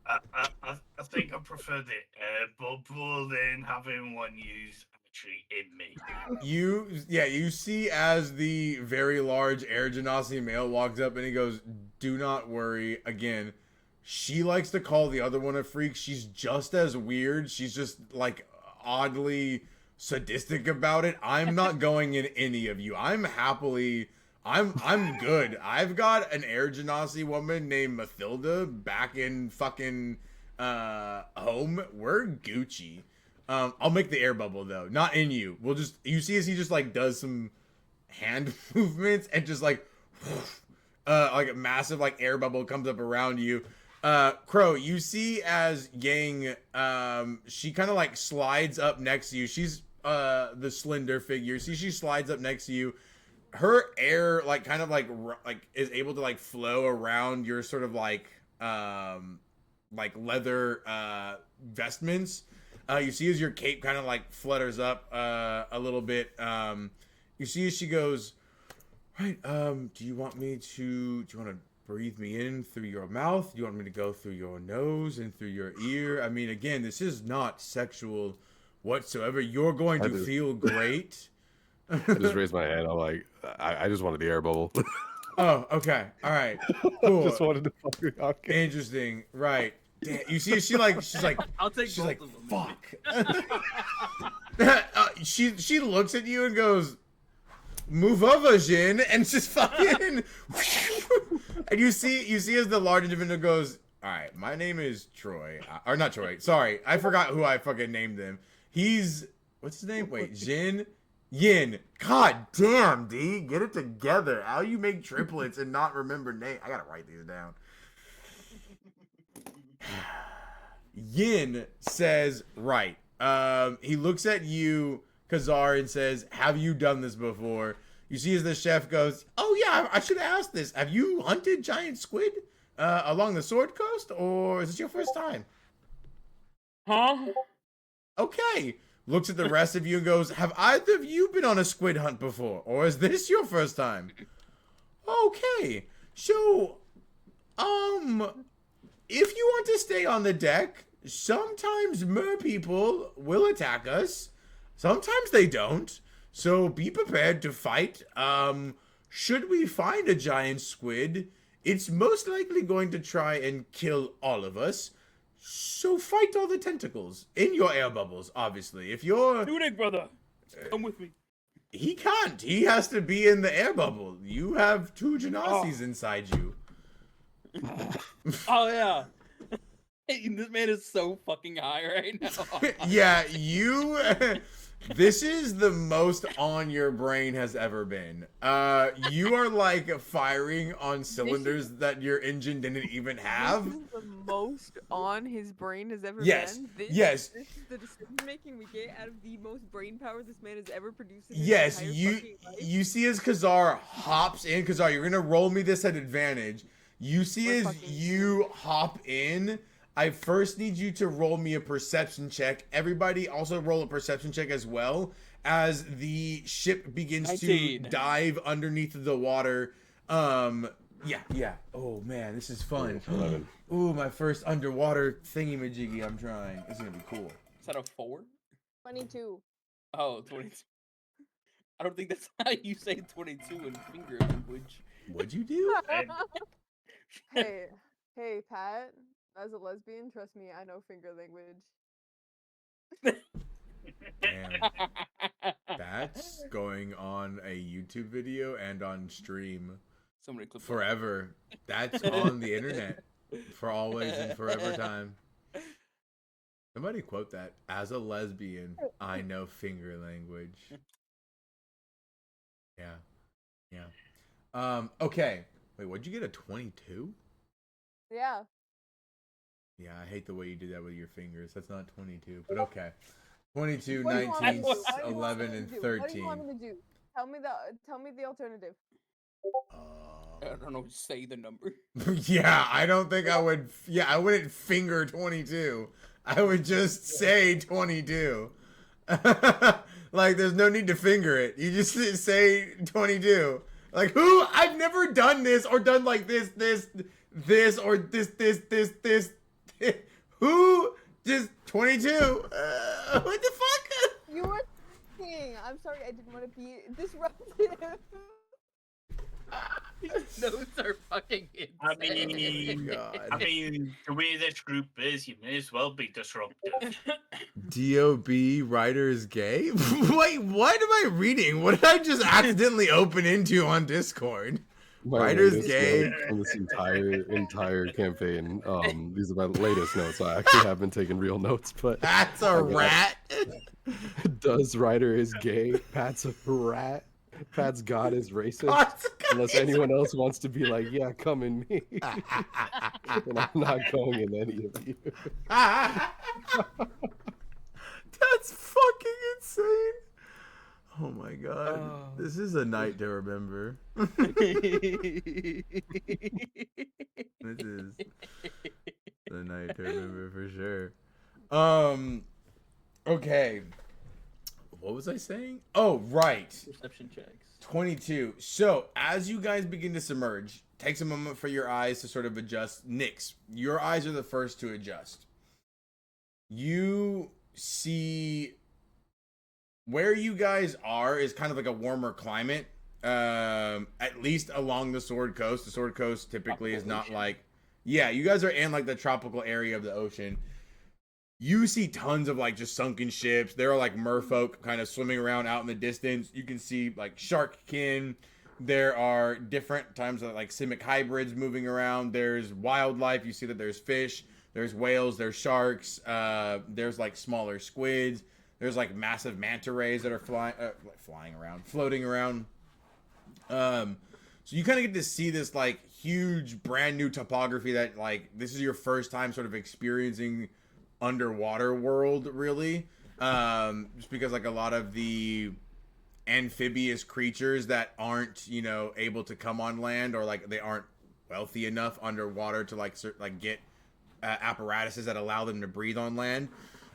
I think I prefer the air bubble than having one use actually in me. You see as the very large air genasi male walks up and he goes, do not worry. Again, she likes to call the other one a freak. She's just as weird. She's just like oddly sadistic about it. I'm not going in any of you. I'm good. I've got an air genasi woman named Mathilda back in fucking home. We're Gucci. I'll make the air bubble though, not in you. You see as he just like does some hand movements and just like a massive like air bubble comes up around you. Crow, you see as Yang, she kind of like slides up next to you. She's the slender figure. See, she slides up next to you. Her air like kind of like is able to like flow around your sort of like leather vestments. You see as your cape kind of like flutters up a little bit. You see as she goes, right, do you want to breathe me in through your mouth? Do you want me to go through your nose and through your ear? I mean, again, this is not sexual whatsoever. You're going to feel great. I just raised my hand. I'm like, I just wanted the air bubble. Oh, okay. All right. Cool. Just wanted to fuck with Yankees. Interesting. Right. Damn. You see, she's like, I'll take she's both like, of them. fuck. She looks at you and goes, move over, Jin, and just fucking, and you see as the large individual goes, all right, my name is Troy, or not Troy, sorry, I forgot who I fucking named him. He's What's his name? Wait, Jin? Yin. God damn, D. Get it together. How you make triplets and not remember name? I gotta write these down. Yin says, right. He looks at you, Kazar, and says, have you done this before? You see as the chef goes, oh yeah, I should have asked this. Have you hunted giant squid along the Sword Coast, or is this your first time? Huh? Okay. Looks at the rest of you and goes, have either of you been on a squid hunt before, or is this your first time? Okay. So, if you want to stay on the deck, sometimes mer people will attack us. Sometimes they don't. So be prepared to fight. Should we find a giant squid, it's most likely going to try and kill all of us. So fight all the tentacles in your air bubbles, obviously. If you're... Tunic, brother. Come with me. He can't. He has to be in the air bubble. You have 2 Genasis inside you. Oh, yeah. Hey, this man is so fucking high right now. Yeah, you... This is the most on your brain has ever been. You are like firing on cylinders that your engine didn't even have. This is the most on his brain has ever Yes, been. This, yes. This is the decision making we get out of the most brain power this man has ever produced. In his Yes, entire you fucking life. you see as Kazar hops in. Kazar, you're gonna roll me this at advantage. You see We're as fucking you hop in. I first need you to roll me a perception check. Everybody also roll a perception check as well as the ship begins 19. to dive underneath the water. Yeah. Oh man, this is fun. 11. Ooh, my first underwater thingy-majiggy I'm trying. This is gonna be cool. Is that a 4? 22. Oh, 22. I don't think that's how you say 22 in finger language. What'd you do? Hey, Pat. As a lesbian, trust me, I know finger language. Damn. That's going on a YouTube video and on stream Somebody clip that. forever. That's on the internet for always and forever time. Somebody quote that. As a lesbian, I know finger language. Yeah. Okay. Wait, what'd you get, a 22? Yeah. Yeah, I hate the way you did that with your fingers. That's not 22, but okay. 22, What do you want me 19, to do? What do you want 11, me and to do? What do you want 13. me to do? Tell me the alternative. I don't know, say the number. Yeah, I don't think I would. Yeah, I wouldn't finger 22. I would just say 22. Like, there's no need to finger it. You just say 22. Like, who? I've never done this or done like this, or this. Who? Just 22. What the fuck? You were thinking. I'm sorry, I didn't want to be disruptive. Those are fucking insane. I mean, God. the way this group is, you may as well be disruptive. D.O.B. writer is gay? Wait, what am I reading? What did I just accidentally open into on Discord? My Writer's latest gay. note from this entire campaign. These are my latest notes. I actually have been taking real notes, but That's a rat. does Ryder is gay? Pat's a rat. Pat's God is racist. God's Unless anyone else wants to be like, yeah, come in me. And I'm not going in any of you. That's fucking insane. Oh my god. This is a night to remember. This is the night to remember for sure. Okay. What was I saying? Oh, right. Perception checks. 22. So, as you guys begin to submerge, takes a moment for your eyes to sort of adjust. Nyx, your eyes are the first to adjust. You see where you guys are is kind of like a warmer climate. At least along the Sword Coast. The Sword Coast typically is not like... Yeah, you guys are in like the tropical area of the ocean. You see tons of like just sunken ships. There are like merfolk kind of swimming around out in the distance. You can see like sharkkin. There are different times of like simic hybrids moving around. There's wildlife. You see that there's fish, there's whales, there's sharks. There's like smaller squids. There's like massive manta rays that are flying around, floating around. So you kind of get to see this like huge brand new topography that like this is your first time sort of experiencing underwater world really. Just because like a lot of the amphibious creatures that aren't, you know, able to come on land, or like they aren't wealthy enough underwater to like get apparatuses that allow them to breathe on land.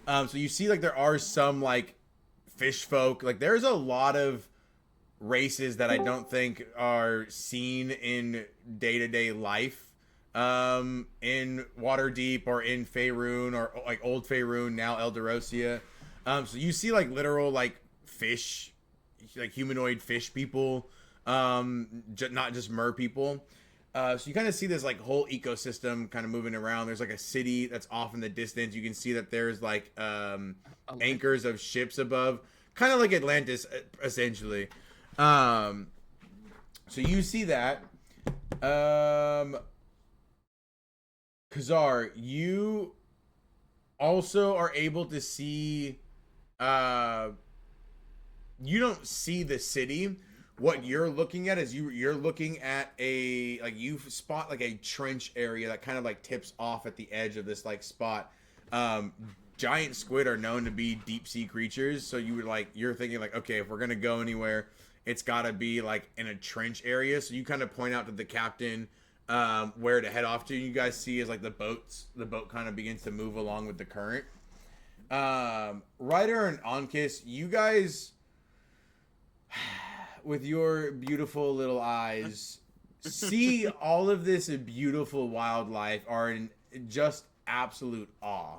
So you see like there are some like fish folk, like there's a lot of races that I don't think are seen in day-to-day life in Waterdeep or in Faerun or like Old Faerun, now Eldrosia. So you see like literal like fish, like humanoid fish people, not just mer people. So you kind of see this like whole ecosystem kind of moving around. There's like a city that's off in the distance. You can see that there's like anchors of ships above, kind of like Atlantis essentially. So you see that. Khazar, you also are able to see. You don't see the city. What you're looking at is you're looking at a like you spot like a trench area that kind of like tips off at the edge of this like spot. Giant squid are known to be deep sea creatures, so you're thinking like, okay, if we're gonna go anywhere, it's gotta be like in a trench area. So you kind of point out to the captain where to head off to. You guys see as like the boat kind of begins to move along with the current. Ryder and Ankis, you guys with your beautiful little eyes see all of this beautiful wildlife are in just absolute awe.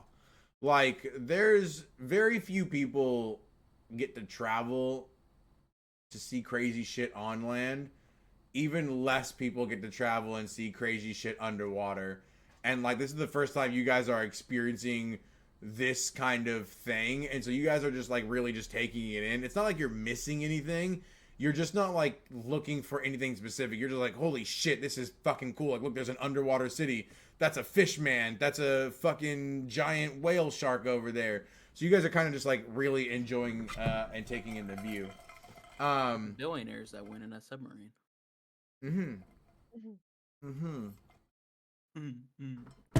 Like there's very few people get to travel to see crazy shit on land. Even less people get to travel and see crazy shit underwater. And like this is the first time you guys are experiencing this kind of thing, and so you guys are just like really just taking it in. It's not like you're missing anything. You're just not like looking for anything specific. You're just like, holy shit, this is fucking cool. Like, look, there's an underwater city. That's a fish man. That's a fucking giant whale shark over there. So you guys are kind of just like really enjoying and taking in the view. Billionaires that went in a submarine.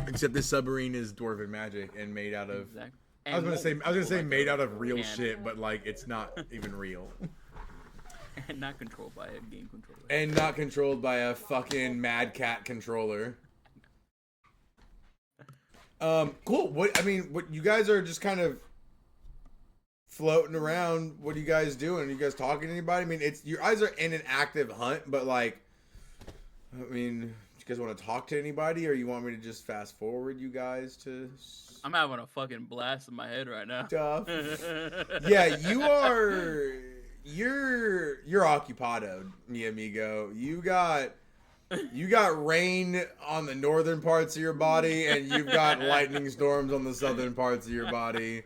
Except this submarine is dwarven magic and made out of. Exactly. I was gonna say made out of real and- shit, but like it's not even real. And not controlled by a game controller. And not controlled by a fucking Mad Cat controller. Cool. What you guys are just kind of floating around. What are you guys doing? Are you guys talking to anybody? I mean, it's your eyes are in an active hunt, but like, I mean, do you guys want to talk to anybody, or you want me to just fast forward you guys to? I'm having a fucking blast in my head right now. Stuff. Yeah, you are. You're occupado, mi amigo. You got rain on the northern parts of your body, and you've got lightning storms on the southern parts of your body.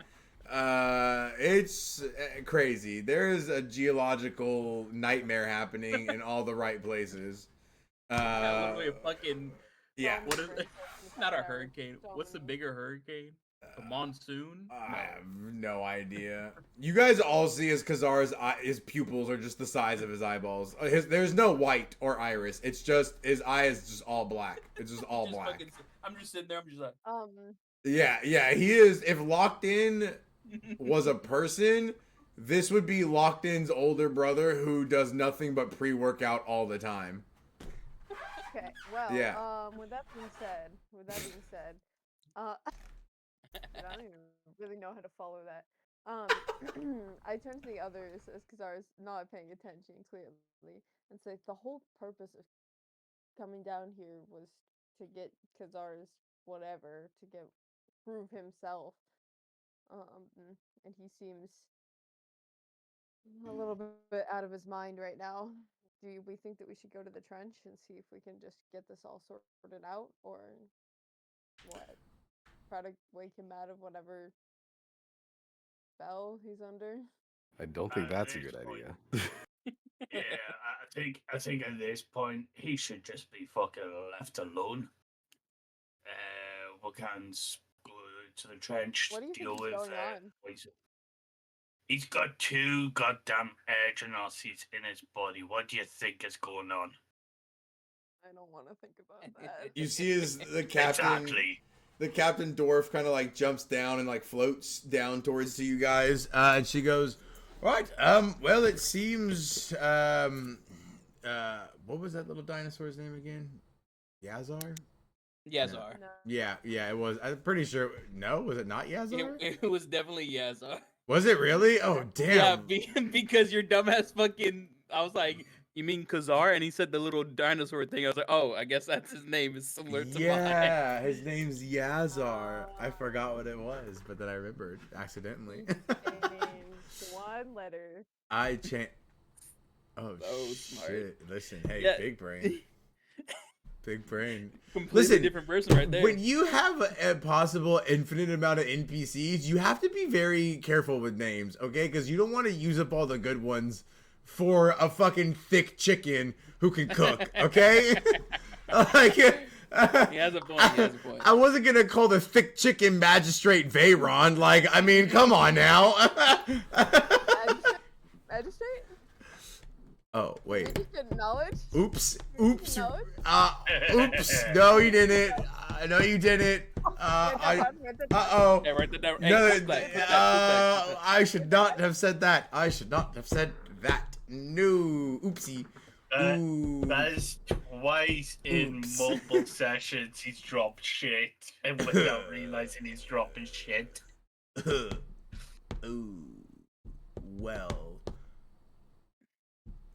It's crazy. There is a geological nightmare happening in all the right places. Literally a fucking Yeah. What is it? Not a hurricane. What's the bigger hurricane? A monsoon? I have no idea. You guys all see as Khazar's his pupils are just the size of his eyeballs. There's no white or iris. It's just his eye is just all black. It's just all black. I'm just sitting there. I'm just like. Yeah. He is. If Locked In was a person, this would be Locked In's older brother who does nothing but pre-workout all the time. Okay. Well. Yeah. With that being said, I don't even really know how to follow that. I turn to the others as Khazar's not paying attention clearly, and say the whole purpose of coming down here was to get Khazar's whatever, to prove himself. And he seems a little bit out of his mind right now. Do we think that we should go to the trench and see if we can just get this all sorted out, or what? Try to wake him out of whatever spell he's under? I don't think that's a good idea. Yeah, I think at this point he should just be fucking left alone. We can go to the trench, What do you deal think is with going on? He's got 2 goddamn Eldronosies in his body. What do you think is going on? I don't want to think about that. You see as the captain, Exactly. the captain dwarf kind of like jumps down and like floats down towards you guys, and she goes, "Right, well, it seems, what was that little dinosaur's name again? Yazar? Yazar. No. Yeah, it was. I'm pretty sure. No, was it not Yazar? It was definitely Yazar. Was it really? Oh, Yeah, damn. because your dumbass fucking. I was like, you mean Khazar? And he said the little dinosaur thing. I was like, oh, I guess that's his name. Is similar to mine. Yeah, his name's Yazar. I forgot what it was, but then I remembered accidentally. Change one letter. I chant. Oh, So smart. shit. Listen, hey, Yeah. big brain. Big brain. Completely Listen, different person right there. When you have a possible infinite amount of NPCs, you have to be very careful with names, okay? Because you don't want to use up all the good ones for a fucking thick chicken who can cook, okay? Like, He has a point. He has a point. I wasn't gonna call the thick chicken magistrate Veyron. Like, I mean, come on now. Magistrate? Oh wait. Magistrate knowledge? Oops. Knowledge? Oops. No, you didn't. No, you didn't. Uh-oh. Hey, write that down. Hey, No, put that. I should not have said that. I should not have said that. No. Oopsie. Ooh. That is twice in Oops. multiple sessions he's dropped shit and without realizing he's dropping shit. Ooh. Well.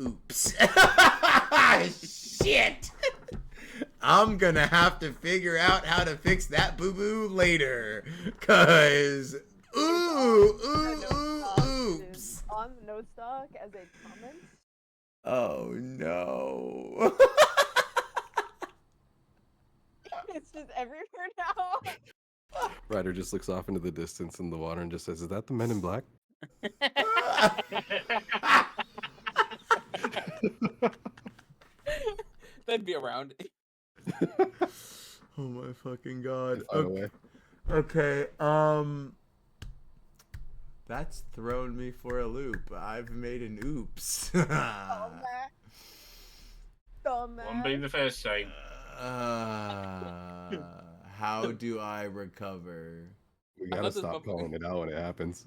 Oops. Shit. I'm gonna have to figure out how to fix that boo-boo later. Cause oops. On the note stock as a comment. Oh no. It's just everywhere now. Ryder just looks off into the distance in the water and just says, "Is that the Men in Black?" That'd be around. Oh my fucking god. By the way. Okay, that's thrown me for a loop. I've made an oops. Dumbass. Won't be the first time. How do I recover? We I gotta thought this stop motherfucker- calling it out when it happens.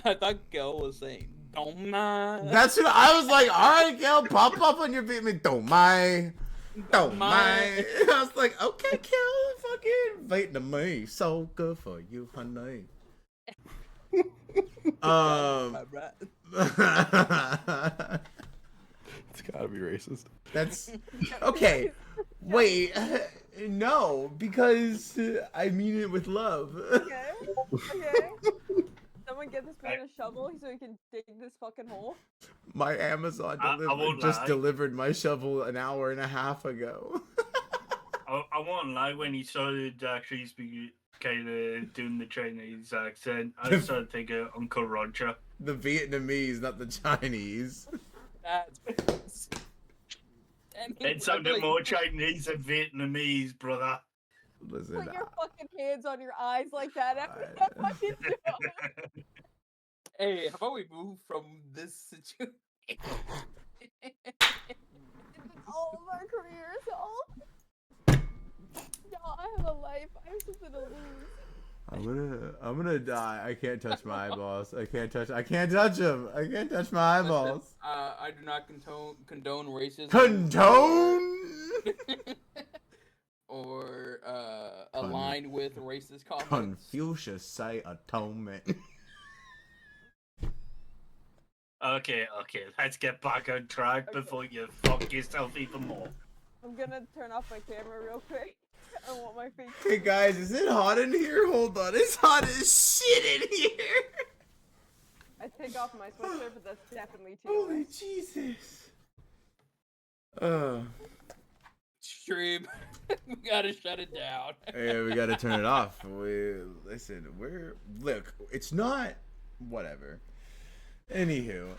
I thought Gil was saying, don't mind. That's what I was like. All right, Kel, pop up on your feet. Don't mind. Don't mind. I was like, okay, Kel, fucking wait to me. So good for you, honey. It's gotta be racist. That's okay. Wait, no, because I mean it with love. Okay. Someone get this man a shovel so he can dig this fucking hole. My Amazon won't just lie. delivered my shovel an hour and a half ago. I won't lie, when he started actually speaking, kind of doing the Chinese accent, I started thinking Uncle Roger. The Vietnamese, not the Chinese. That's It sounded more Chinese than Vietnamese, brother. Listen, Put your fucking hands on your eyes like that after that fucking joke. Hey, how about we move from this situation? All of our careers, all. Y'all, I have a life. I have something to lose. I'm gonna die. I can't touch my eyeballs. I can't touch them. I can't touch my eyeballs. I do not condone racism. Condone? Or aligned with racist comments. Confucius say atonement. Okay, let's get back on track before you fuck yourself even more. I'm gonna turn off my camera real quick. I want my face. Hey guys, is it hot in here? Hold on, it's hot as shit in here. I take off my sweatshirt, but that's definitely too Holy much. Jesus. Stream. We gotta shut it down. Yeah, we gotta turn it off. Look, it's not whatever. Anywho,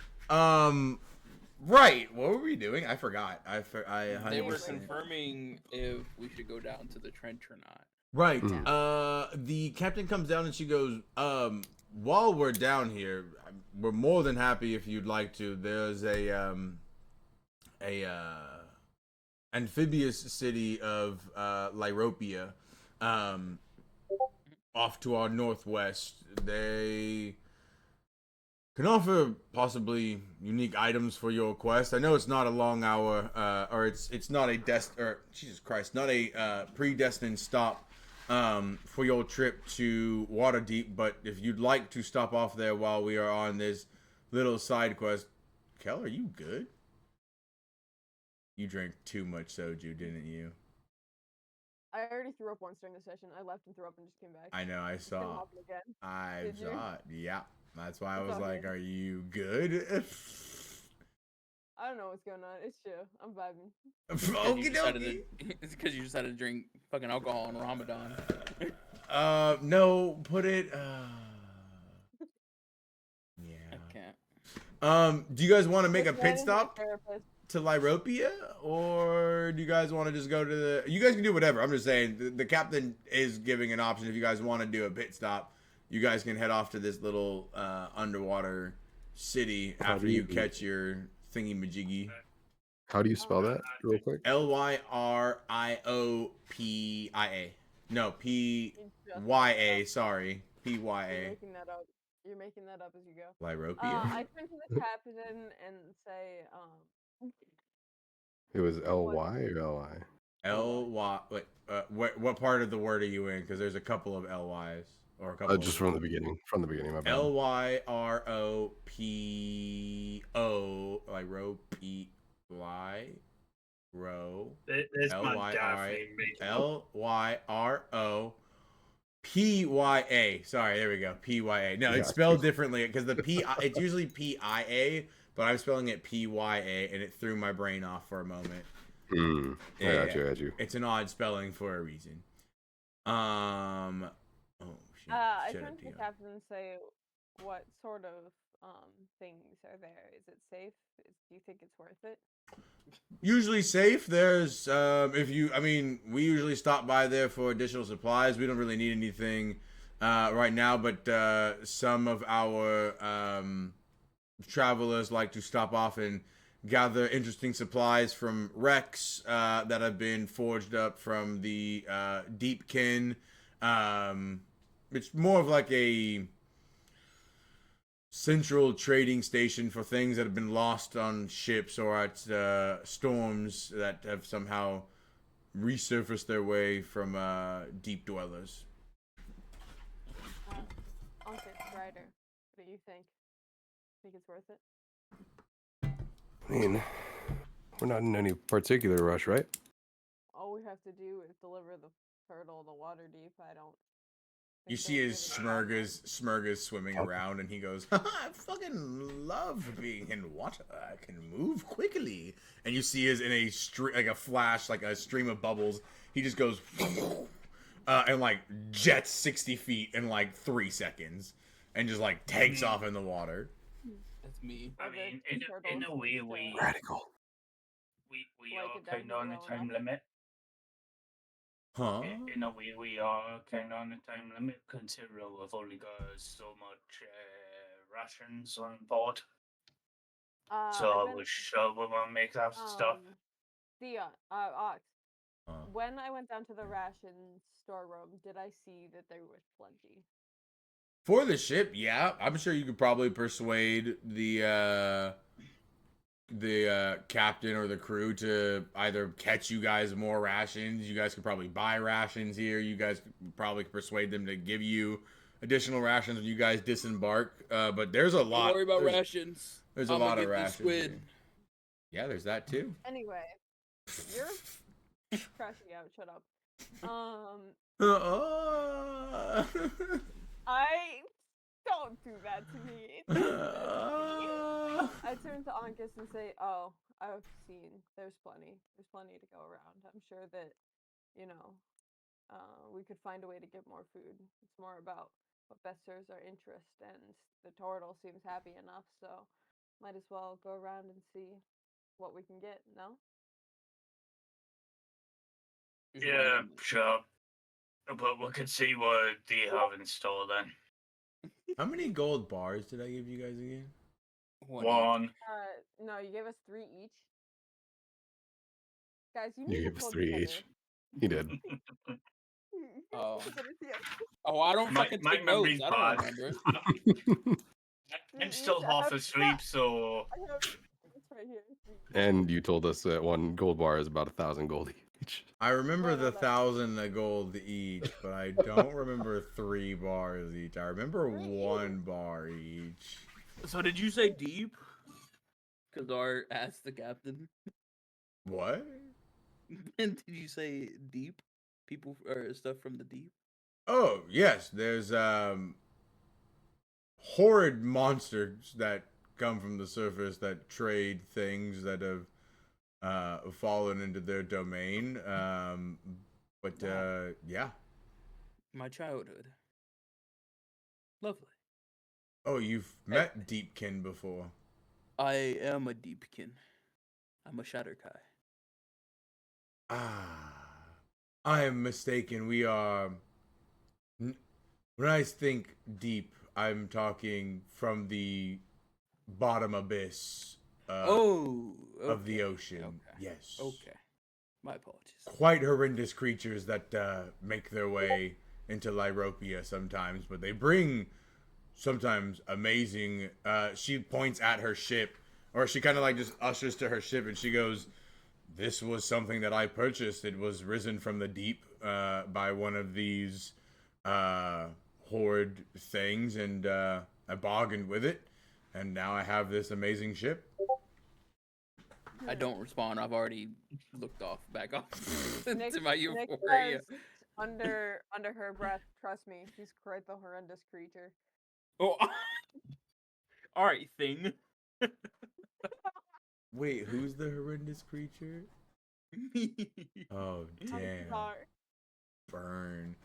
right. What were we doing? I forgot. I They were 100%. confirming if we should go down to the trench or not. Right. The captain comes down and she goes, while we're down here, we're more than happy if you'd like to. There's a amphibious city of Lyropia, off to our northwest. They can offer possibly unique items for your quest. I know it's not a long hour, or it's not a Jesus Christ, not a predestined stop for your trip to Waterdeep. But if you'd like to stop off there while we are on this little side quest, Kel, are you good? You drank too much soju, didn't you? I already threw up once during the session. I left and threw up and just came back. I know, I It's gonna saw. happen again. I Did you? saw it. Yeah, that's why I It's was all like, good. "Are you good?" I don't know what's going on. It's chill. I'm vibing. Okie dokie. It's because you decided to drink fucking alcohol on Ramadan. No, put it. Yeah. I can't. Do you guys want to make a Look, that pit is my stop therapist. to Lyropia, or do you guys want to just go to the? You guys can do whatever. I'm just saying the captain is giving an option. If you guys want to do a pit stop, you guys can head off to this little underwater city How after do you you- catch your thingy majiggy. How do you spell that real quick? Lyropia. No, You just PYA. Sorry, You're PYA. making that up. You're making that up as you go. Lyropia. I turn to the captain and say, It was L-Y or L-I? Ly. Wait, what part of the word are you in? Because there's a couple of Lys or a couple. Just from the beginning. From the beginning, my bad. Lyropo. There's my Daphne making Lyropya. Sorry, there we go. PYA. No, it's spelled differently because the P. It's usually PIA, but I'm spelling it PYA, and it threw my brain off for a moment. I got you. It's an odd spelling for a reason. Oh shit. I Shut turn up, to the Dio. captain and say, what sort of things are there? Is it safe? Do you think it's worth it? Usually safe. There's we usually stop by there for additional supplies. We don't really need anything right now, but some of our travelers like to stop off and gather interesting supplies from wrecks that have been forged up from the Deepkin. It's more of like a central trading station for things that have been lost on ships or at storms that have somehow resurfaced their way from deep dwellers. Uncle Ryder, what do you think? Think it's worth it? I mean, we're not in any particular rush, right? All we have to do is deliver the turtle to Waterdeep. I don't. You think see there's his really Smurgas swimming around, and he goes, I fucking love being in water. I can move quickly. And you see his in a like a flash, like a stream of bubbles. He just goes and like jets 60 feet in like 3 seconds, and just like takes off in the water. That's me. I mean, in a way, we Radical. we Like are it kind doesn't of on a grow time enough. limit. Huh? In a way, we are kind of on a time limit, considering we've only got so much rations on board. So we're sure we want to make that stuff. Dion, Ox. Huh. When I went down to the ration storeroom, did I see that there was plenty? For the ship, yeah. I'm sure you could probably persuade the captain or the crew to either catch you guys more rations. You guys could probably buy rations here. You guys could probably persuade them to give you additional rations when you guys disembark. But there's a lot. Don't worry about rations. There's a I'ma lot of get this rations. squid. Here. Yeah, there's that too. Anyway, you're crashing out. Shut up. I don't do that to me. I turn to Ankus and say, "Oh, I've seen. There's plenty. There's plenty to go around. I'm sure that, we could find a way to get more food. It's more about what best serves our interest, and the turtle seems happy enough, so might as well go around and see what we can get. No? Yeah, sure. But we could see what they have in store then. How many gold bars did I give you guys again? One. No, you gave us 3 each. Guys, you You need gave to us pull 3 together. each. He did. Oh. Yeah. Oh, I don't My fucking my take notes. memory's I don't bad. remember. I'm still half asleep, so I have it's right here. And you told us that 1 gold bar is about 1,000 gold each. I remember No, the no. 1,000 gold each, but I don't remember 3 bars each. I remember 3 1 bar each. So did you say deep? Kazar asked the captain. What? And did you say deep? People or stuff from the deep? Oh, yes, there's horrid monsters that come from the surface that trade things that have fallen into their domain. Yeah. My childhood. Lovely. Oh, you've met Deepkin before. I am a deepkin. I'm a Shatterkai. I am mistaken. We are. When I think deep, I'm talking from the bottom abyss of the ocean. Okay. Yes. Okay. My apologies. Quite horrendous creatures that make their way into Lyropia sometimes, but they bring sometimes amazing. She points at her ship, or she kind of like just ushers to her ship, and she goes, "This was something that I purchased. It was risen from the deep by one of these horde things, and I bargained with it, and now I have this amazing ship." I don't respond. I've already looked off, back off Nick, to my Nick euphoria. says under her breath, trust me, he's quite the horrendous creature. Oh, all right, thing. Wait, who's the horrendous creature? Me. Oh damn! Bizarre. Burn.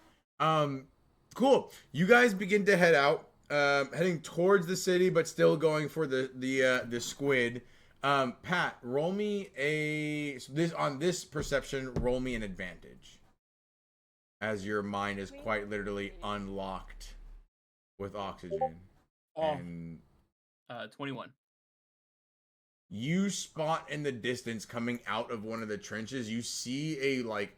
Cool. You guys begin to head out, heading towards the city, but still going for the squid. Pat, roll me this perception. Roll me an advantage, as your mind is quite literally unlocked with oxygen. And 21. you spot in the distance, coming out of one of the trenches, you see a like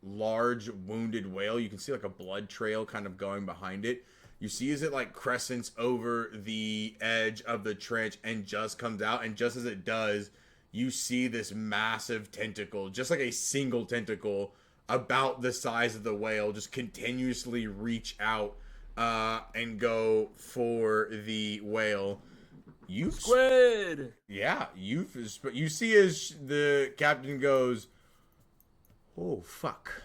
large wounded whale. You can see like a blood trail kind of going behind it. You see as it like crescents over the edge of the trench and just comes out, and just as it does, you see this massive tentacle, just like a single tentacle about the size of the whale, just continuously reach out and go for the whale. You Squid. Yeah, you see as the captain goes, "Oh fuck,"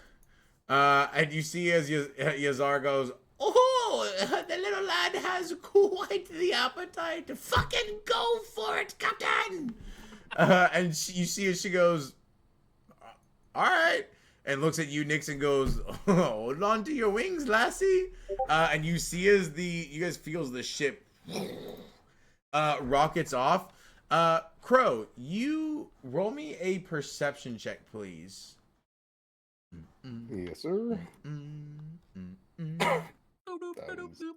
and you see as Yazar goes, "Oh, the little lad has quite the appetite. Fucking go for it, Captain!" And you see as she goes, "All right," and looks at you, Nix, and goes, "Oh, hold on to your wings, lassie." And you see as you guys feels the ship rockets off. Crow, you roll me a perception check, please. Yes, sir.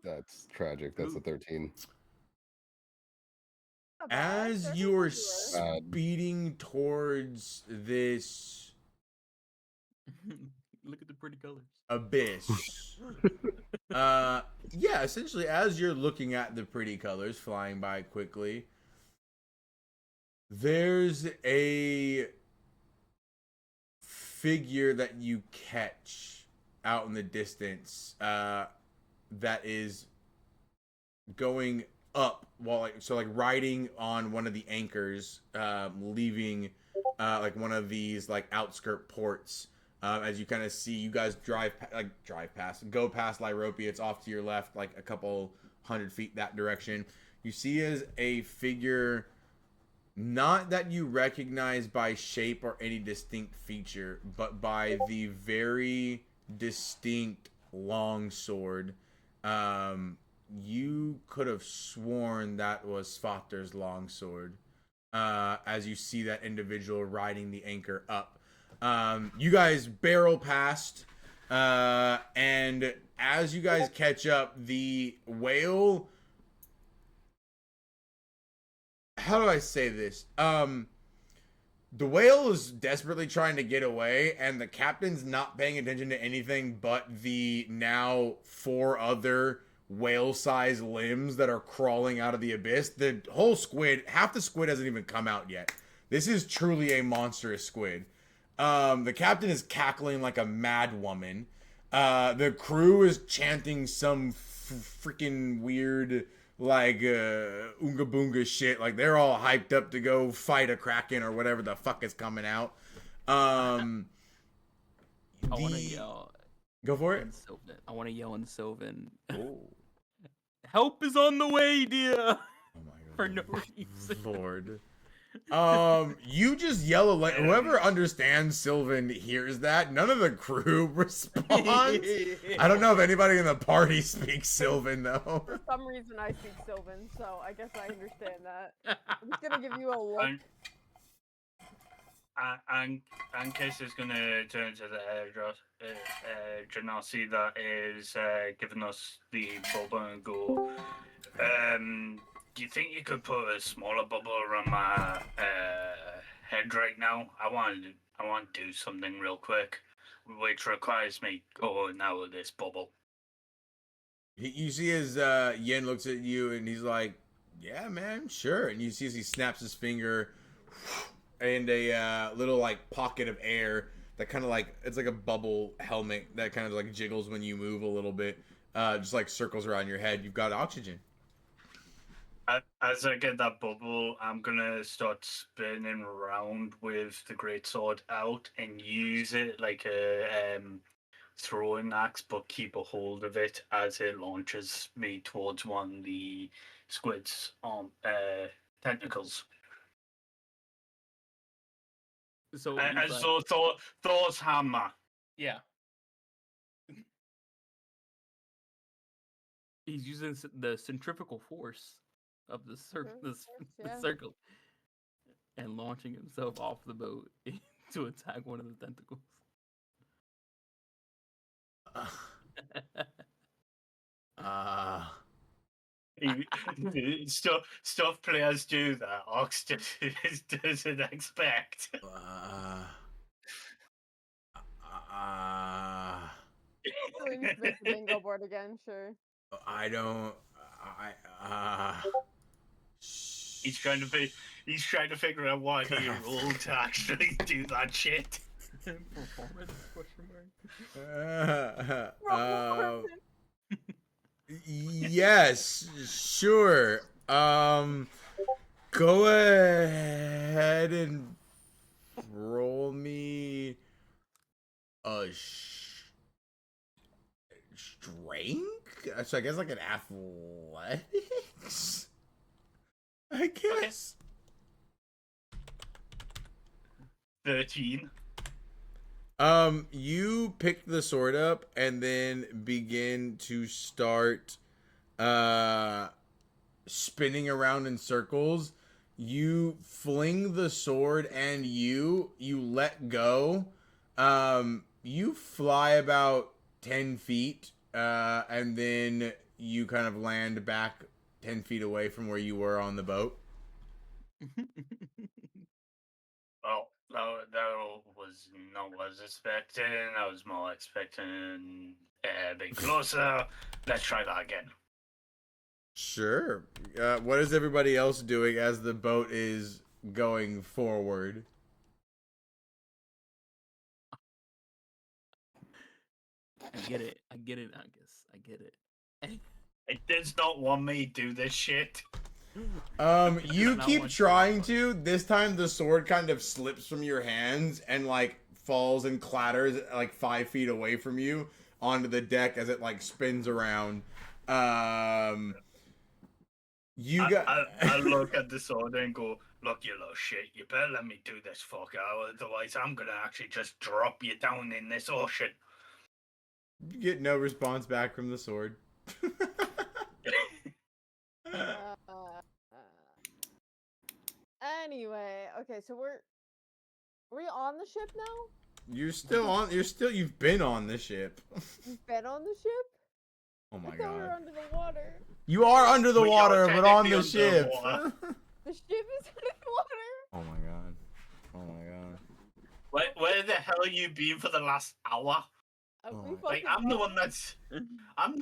That's tragic. That's a 13. Not bad. As They're you're everywhere. speeding towards this Look at the pretty colors. abyss, yeah, essentially, as you're looking at the pretty colors flying by quickly, there's a figure that you catch out in the distance that is going up while riding on one of the anchors, leaving like one of these like outskirt ports. As you kind of see, you guys go past Lyropia. It's off to your left, like a couple 100 feet that direction. You see as a figure, not that you recognize by shape or any distinct feature, but by the very distinct long sword. You could have sworn that was Svatter's longsword. As you see that individual riding the anchor up. You guys barrel past, And as you guys catch up, the whale. How do I say this? The whale is desperately trying to get away, and the captain's not paying attention to anything but the now 4 other whale-sized limbs that are crawling out of the abyss. The whole squid, half the squid hasn't even come out yet. This is truly a monstrous squid. The captain is cackling like a mad woman. The crew is chanting some freaking weird, like, Oonga Boonga shit. Like, they're all hyped up to go fight a kraken or whatever the fuck is coming out. I want to yell. Go for it. In Sylvan. I want to yell in Sylvan. Oh. Help is on the way, dear. Oh my god. For no reason. Lord. You just yell whoever understands Sylvan hears that. None of the crew responds. I don't know if anybody in the party speaks Sylvan though. For some reason, I speak Sylvan, so I guess I understand that. I'm just gonna give you a look. Ankis is gonna turn to the Genasi that is giving us the bubble and go. Do you think you could put a smaller bubble around my head right now? I want to do something real quick, which requires me going out of this bubble. You see as Yen looks at you and he's like, "Yeah, man, sure." And you see as he snaps his finger, and a little like pocket of air that kind of like it's like a bubble helmet that kind of like jiggles when you move a little bit, just like circles around your head. You've got oxygen. As I get that bubble, I'm gonna start spinning around with the greatsword out and use it like a throwing axe, but keep a hold of it as it launches me towards one of the squid's tentacles. So, Thor's hammer. Yeah. He's using the centrifugal force of the circle and launching himself off the boat to attack one of the tentacles. Stuff players do that. Ox doesn't expect. The bingo board again, sure. I don't. He's trying to figure out what he rolled to actually do that shit. Performance? Question mark. Yes, sure. Go ahead and roll me a strength. So I guess like an athletics. I guess. 13. You pick the sword up and then begin to start spinning around in circles. You fling the sword and you let go. You fly about 10 feet, and then you kind of land back 10 feet away from where you were on the boat. Well, that was not what I was expecting. I was more expecting a bit closer. Let's try that again. Sure. What is everybody else doing as the boat is going forward? I get it, Angus. I get it. It does not want me to do this shit. You keep trying to. This time the sword kind of slips from your hands and like falls and clatters like 5 feet away from you onto the deck as it like spins around. I look at the sword and go, "Look, you little shit, you better let me do this fuck out, otherwise I'm gonna actually just drop you down in this ocean." You get no response back from the sword. Anyway, okay, so are we on the ship now? You've been on the ship. You've been on the ship? Oh my I thought we were god. under the water. You are under the We are water, but on the technically ship. underwater. The ship is under the water. Oh my god. Oh my god. Where the hell have you been for the last hour? We Oh, Like fucking I'm the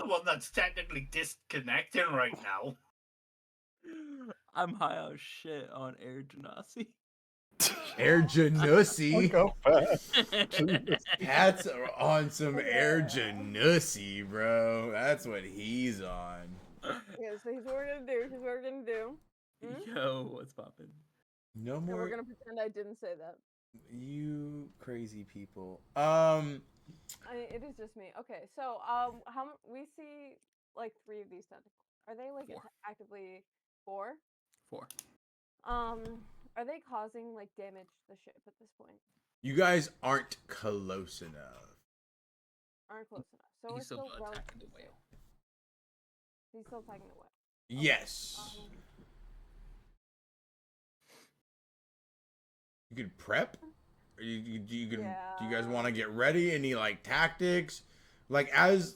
gone. one that's technically disconnecting right now. I'm high on shit on air genasi. Air Janussi. Fuck up fast. That's on some Air Yeah. Janussi, bro. That's what he's on. Okay, so here's what we're gonna do. Here's what we're gonna do. Yo, what's poppin'? No And we're more gonna pretend I didn't say that. you crazy people. It is just me. Okay, so we see like 3 of these tentacles. Are they like 4. actively 4? 4. Are they causing like damage to the ship at this point? You guys aren't close enough. Aren't close enough. So we're He's still still attacking the relatively whale. safe. He's still attacking the whale. Yes. You could prep. Or you can. Do you guys want to get ready? Any like tactics? As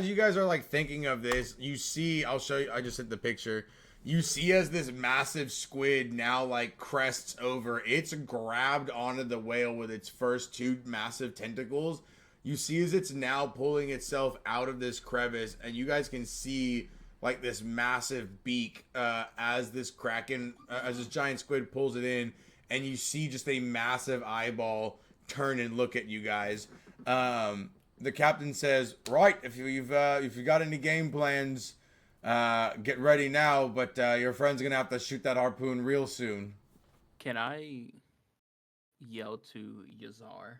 you guys are like thinking of this, you see. I'll show you. I just hit the picture. You see as this massive squid now like crests over. It's grabbed onto the whale with its first 2 massive tentacles. You see as it's now pulling itself out of this crevice, and you guys can see like this massive beak as this kraken, as this giant squid pulls it in, and you see just a massive eyeball turn and look at you guys. The captain says, "Right, if you've got any game plans, get ready now. But your friend's gonna have to shoot that harpoon real soon." Can I yell to Yazar?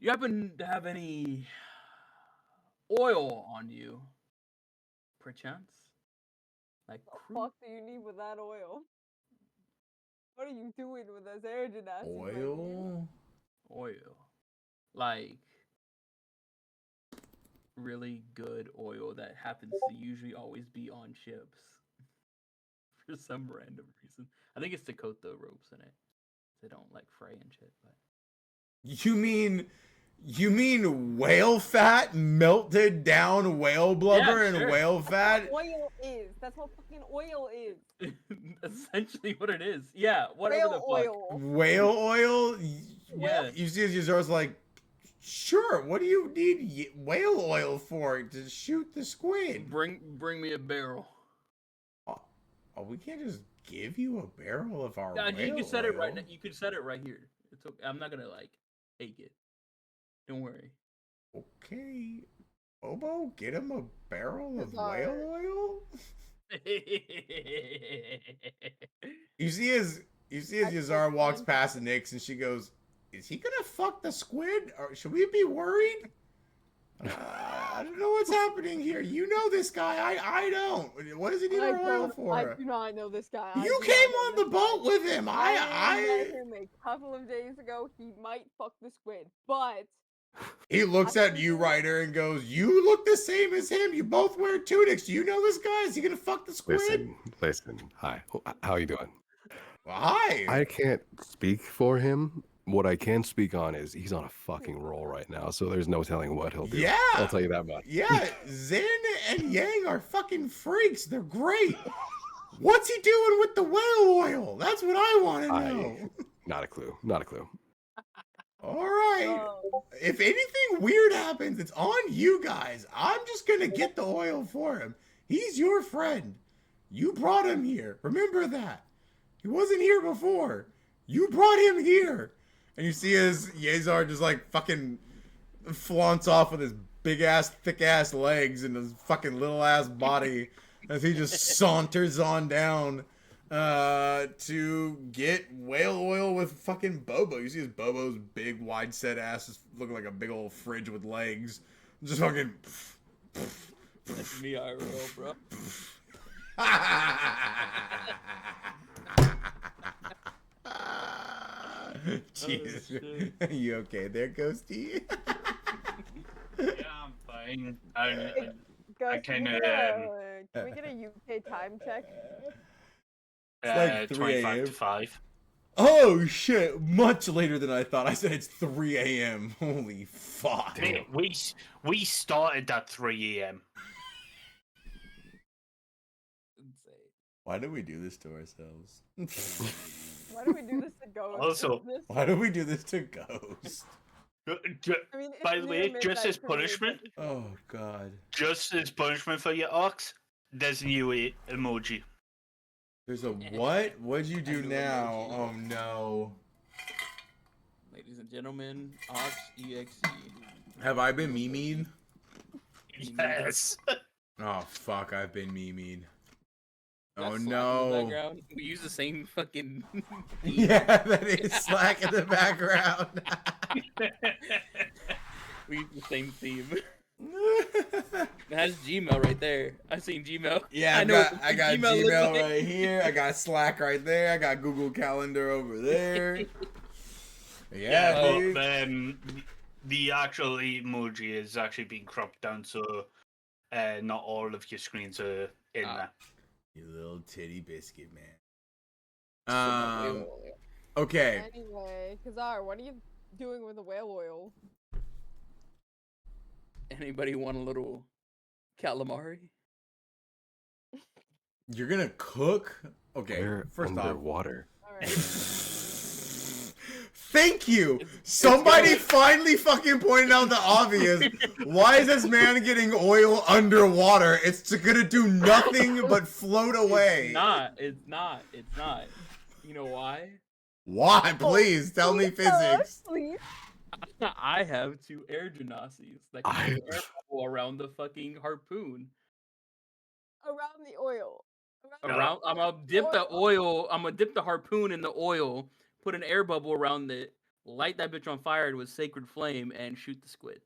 You happen to have any oil on you, perchance? Like What the crude fuck do you need with that oil? What are you doing with this air genasi? Oil. oil, like really good oil that happens to usually always be on ships for some random reason. I think it's to coat the ropes in it. They don't like fray and shit. But You mean whale fat, melted down whale blubber, sure. and whale fat? Oil is. That's what fucking oil is. essentially what it is. Yeah, whatever the Whale fuck. oil. Whale oil? Yeah. You see as Yazar's like, sure, what do you need whale oil for? To shoot the squid? Bring me a barrel. Oh, we can't just give you a barrel of our Yeah, whale you can set it right. oil. You can set it right here. It's okay. I'm not gonna like take it. Don't worry. Okay. Bobo, get him a barrel of Yazar. whale oil? You see as Yazar walks past Nyx and she goes, "Is he gonna fuck the squid? Or should we be worried? I don't know what's happening here. You know this guy. I don't. What does he need our oil for? I do not know this guy. You came on the boat with him. I met him a couple of days ago. He might fuck the squid, but He looks at you, Ryder, and goes, "You look the same as him. You both wear tunics. Do you know this guy? Is he gonna fuck the squid?" Listen. Hi. How you doing? Well, hi. I can't speak for him. What I can speak on is he's on a fucking roll right now, so there's no telling what he'll do. Yeah. I'll tell you that much. Yeah, Zen and Yang are fucking freaks. They're great. What's he doing with the whale oil? That's what I want to know. Not a clue. Not a clue. All right. If anything weird happens, it's on you guys. I'm just going to get the oil for him. He's your friend. You brought him here. Remember that. He wasn't here before. You brought him here. And you see as Yazar just like fucking flaunts off with his big ass, thick ass legs and his fucking little ass body as he just saunters on down to get whale oil with fucking Bobo. You see his Bobo's big, wide set ass is looking like a big old fridge with legs. Just fucking. That's me IRL, bro. Jesus. Oh, You okay there, Ghosty? Yeah, I'm fine. I Gus, kinda, can we get a UK time check? It's like 3 25 a.m. to 5. Oh shit! Much later than I thought. I said it's 3 a.m. Holy fuck! Mate, we started at 3 a.m. Insane. Why do we do this to ourselves? Why do we do this to Ghost? Also- Why do we do this to Ghost? I mean, By it's the near way, just midnight as for me, punishment, but- Oh god. just as punishment for your ox, there's a new emoji. There's a what? What'd you do new now? emoji. Oh no. Ladies and gentlemen, Ox EXE. Have I been memeed? Yes. Oh fuck! I've been memeed. Got Oh Slack in the no. background. We use the same fucking. Yeah, that is Slack in the background. We use the same theme. It has Gmail right there. I've seen Gmail. Yeah, I know what I got Gmail looks Gmail like. right here. I got Slack right there. I got Google Calendar over there. Yeah, Yeah, dude. but the actual emoji is actually being cropped down, so not all of your screens are in Ah. there. You little titty biscuit, man. Wait. Okay. Anyway, Kazar, what are you doing with the whale oil? Anybody want a little calamari? You're gonna cook? Okay, We're first off. underwater. All right. Thank you! It's Somebody gonna- finally fucking pointed out the obvious. Why is this man getting oil underwater? It's gonna do nothing but float away. It's not. You know why? Why? Please tell me physics. Please. I have 2 air genasies that can air bubble around the fucking harpoon. Around the oil. Around, I'm gonna dip the oil. I'm gonna dip the harpoon in the oil, put an air bubble around it, light that bitch on fire with sacred flame, and shoot the squid.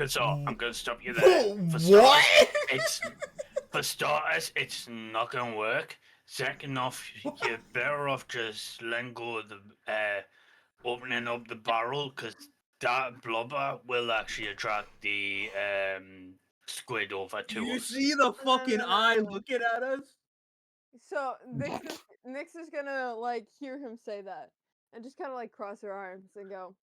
So I'm gonna stop you there. For starters, it's not gonna work. Second off, you're better off just letting go of the opening up the barrel, because that blubber will actually attract the squid over to You us. see the fucking no, no, eye no. looking at us? So Nyx is gonna like hear him say that and just kind of like cross her arms and go,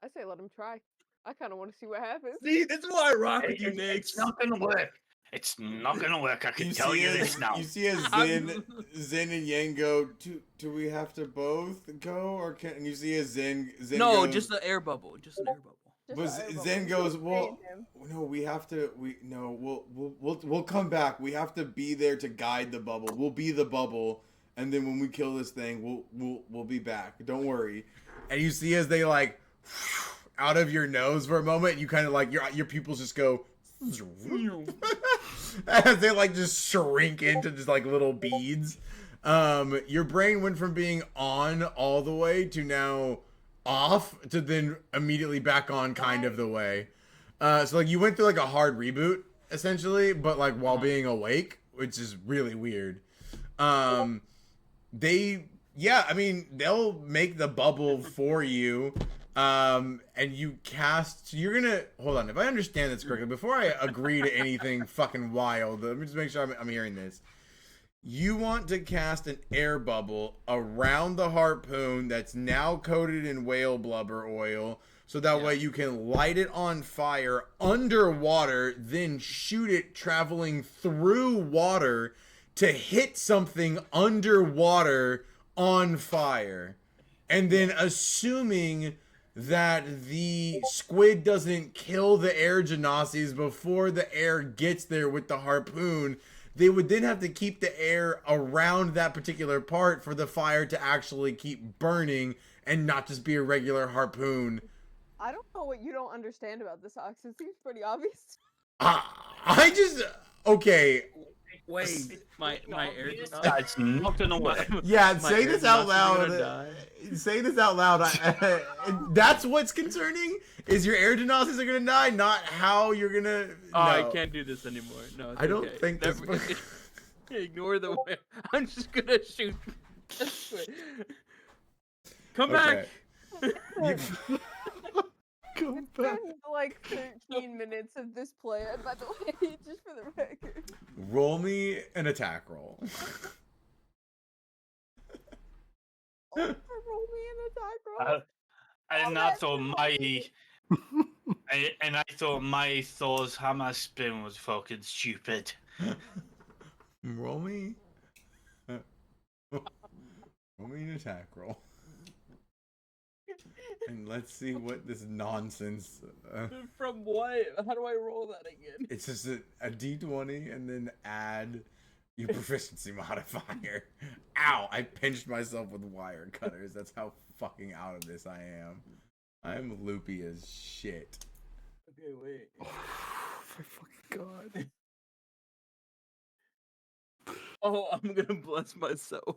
"I say let him try. I kind of want to see what happens." See, this is why I rock with you, It's Nix. not gonna work. It's not gonna work. I can tell you this now. You see as Zin and Yang go, do we have to both go? Or can and you see as Zin No, goes, just the air bubble. Just an air bubble. Just but the air Zen bubble. goes, Just well, train him. no, we have to. We'll come back. We have to be there to guide the bubble. We'll be the bubble, and then when we kill this thing, we'll be back. Don't worry. And you see as they like out of your nose for a moment, you kind of like your pupils just go as they like just shrink into just like little beads. Your brain went from being on all the way to now off to then immediately back on kind of the way. So like you went through like a hard reboot essentially, but like while being awake, which is really weird. I mean, they'll make the bubble for you. And you cast, you're gonna, hold on, if I understand this correctly, before I agree to anything fucking wild, let me just make sure I'm hearing this. You want to cast an air bubble around the harpoon that's now coated in whale blubber oil, so that way you can light it on fire underwater, then shoot it traveling through water to hit something underwater on fire. And then assuming that the squid doesn't kill the air genasies before the air gets there with the harpoon, they would then have to keep the air around that particular part for the fire to actually keep burning and not just be a regular harpoon. I don't know what you don't understand about this, Ox. It seems pretty obvious. I just, okay. Wait, my air That's not gonna work. Yeah, My say air this out genasies are gonna loud. die. Say this out loud. That's what's concerning, is your air genasies are gonna die, not how you're gonna. Oh, I no. can't do this anymore. No, it's I don't okay. think this. Never- Ignore the way. I'm just gonna shoot. Come back. You- Come It's back. been like 13 minutes of this play, by the way, just for the record. Roll me an attack roll. roll me an attack roll. And Oh, I that's thought my amazing. and I thought my Thor's hammer spin was fucking stupid. Roll me. Roll me an attack roll. And let's see what this nonsense. From what? How do I roll that again? It's just a d20 and then add your proficiency modifier. Ow! I pinched myself with wire cutters. That's how fucking out of this I am. I'm loopy as shit. Okay, wait. Oh, my fucking god. Oh, I'm gonna bless myself.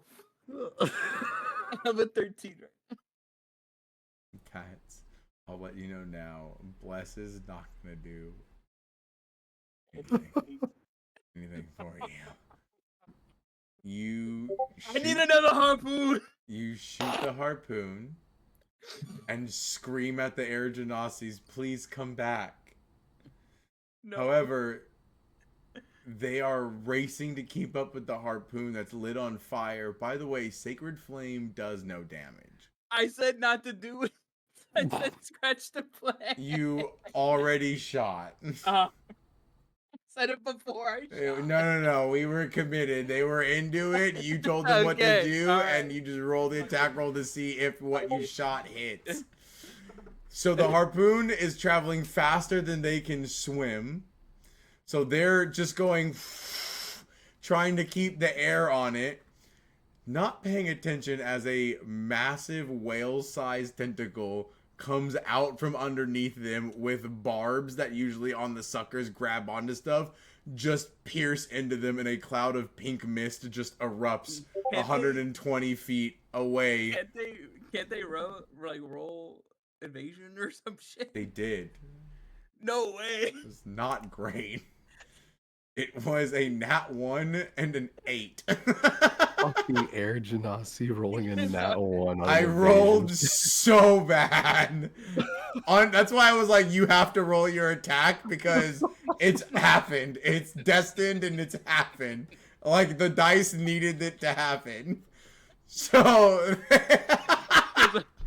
I have a 13 right. Cats, I'll let you know now. Bless is not gonna do anything for you. You I need another harpoon! You shoot the harpoon and scream at the air genasies, please come back. No. However, they are racing to keep up with the harpoon that's lit on fire. By the way, Sacred Flame does no damage. I said not to do it. I said scratch the flag. You already shot. Said it before I shot. No. We were committed. They were into it. You told them what to do, right. and you just roll the attack roll to see if what you shot hits. So the harpoon is traveling faster than they can swim. So they're just going, trying to keep the air on it, not paying attention as a massive whale-sized tentacle comes out from underneath them with barbs that usually on the suckers grab onto stuff, just pierce into them, and a cloud of pink mist just erupts 120 feet away. Can't they roll evasion or some shit? They did. No way. It was not great. It was a nat 1 and an 8. Fucking air genasi rolling a nat 1. I rolled so bad. That's why I was like, you have to roll your attack because it's happened. It's destined and it's happened. Like the dice needed it to happen. So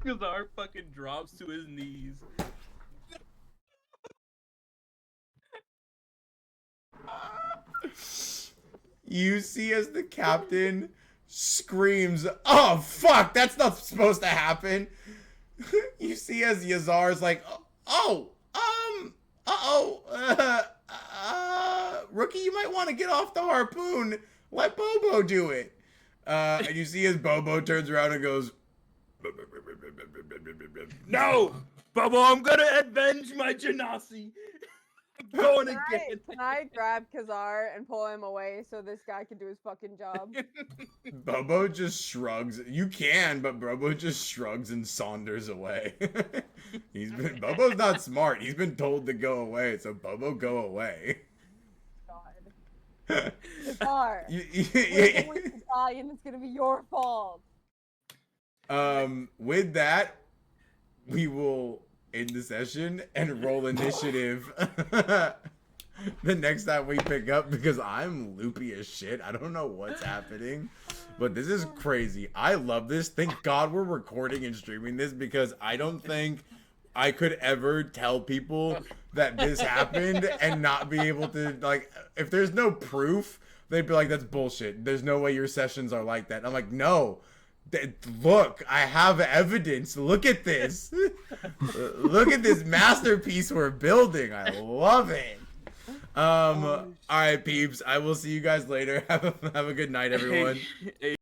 Kazar fucking drops to his knees. you see as the captain screams, "Oh fuck, that's not supposed to happen." You see as Yazar's like, rookie, you might want to get off the harpoon. Let Bobo do it. And you see as Bobo turns around and goes, No! Bobo, I'm gonna avenge my Genasi! I'm going again! Can I grab Kazar and pull him away so this guy can do his fucking job? Bobo just shrugs. You can, but Bobo just shrugs and saunders away. Bobo's not smart. He's been told to go away, so Bobo, go away. God. Kazar, we're going to die and it's gonna be your fault. With that, we will end the session and roll initiative the next time we pick up, because I'm loopy as shit. I don't know what's happening, but this is crazy. I love this. Thank God we're recording and streaming this, because I don't think I could ever tell people that this happened and not be able to, like, if there's no proof, they'd be like, that's bullshit. There's no way your sessions are like that. And I'm like, no. Look, I have evidence. Look at this. Look at this masterpiece we're building. I love it. All right, peeps. I will see you guys later. Have a good night, everyone.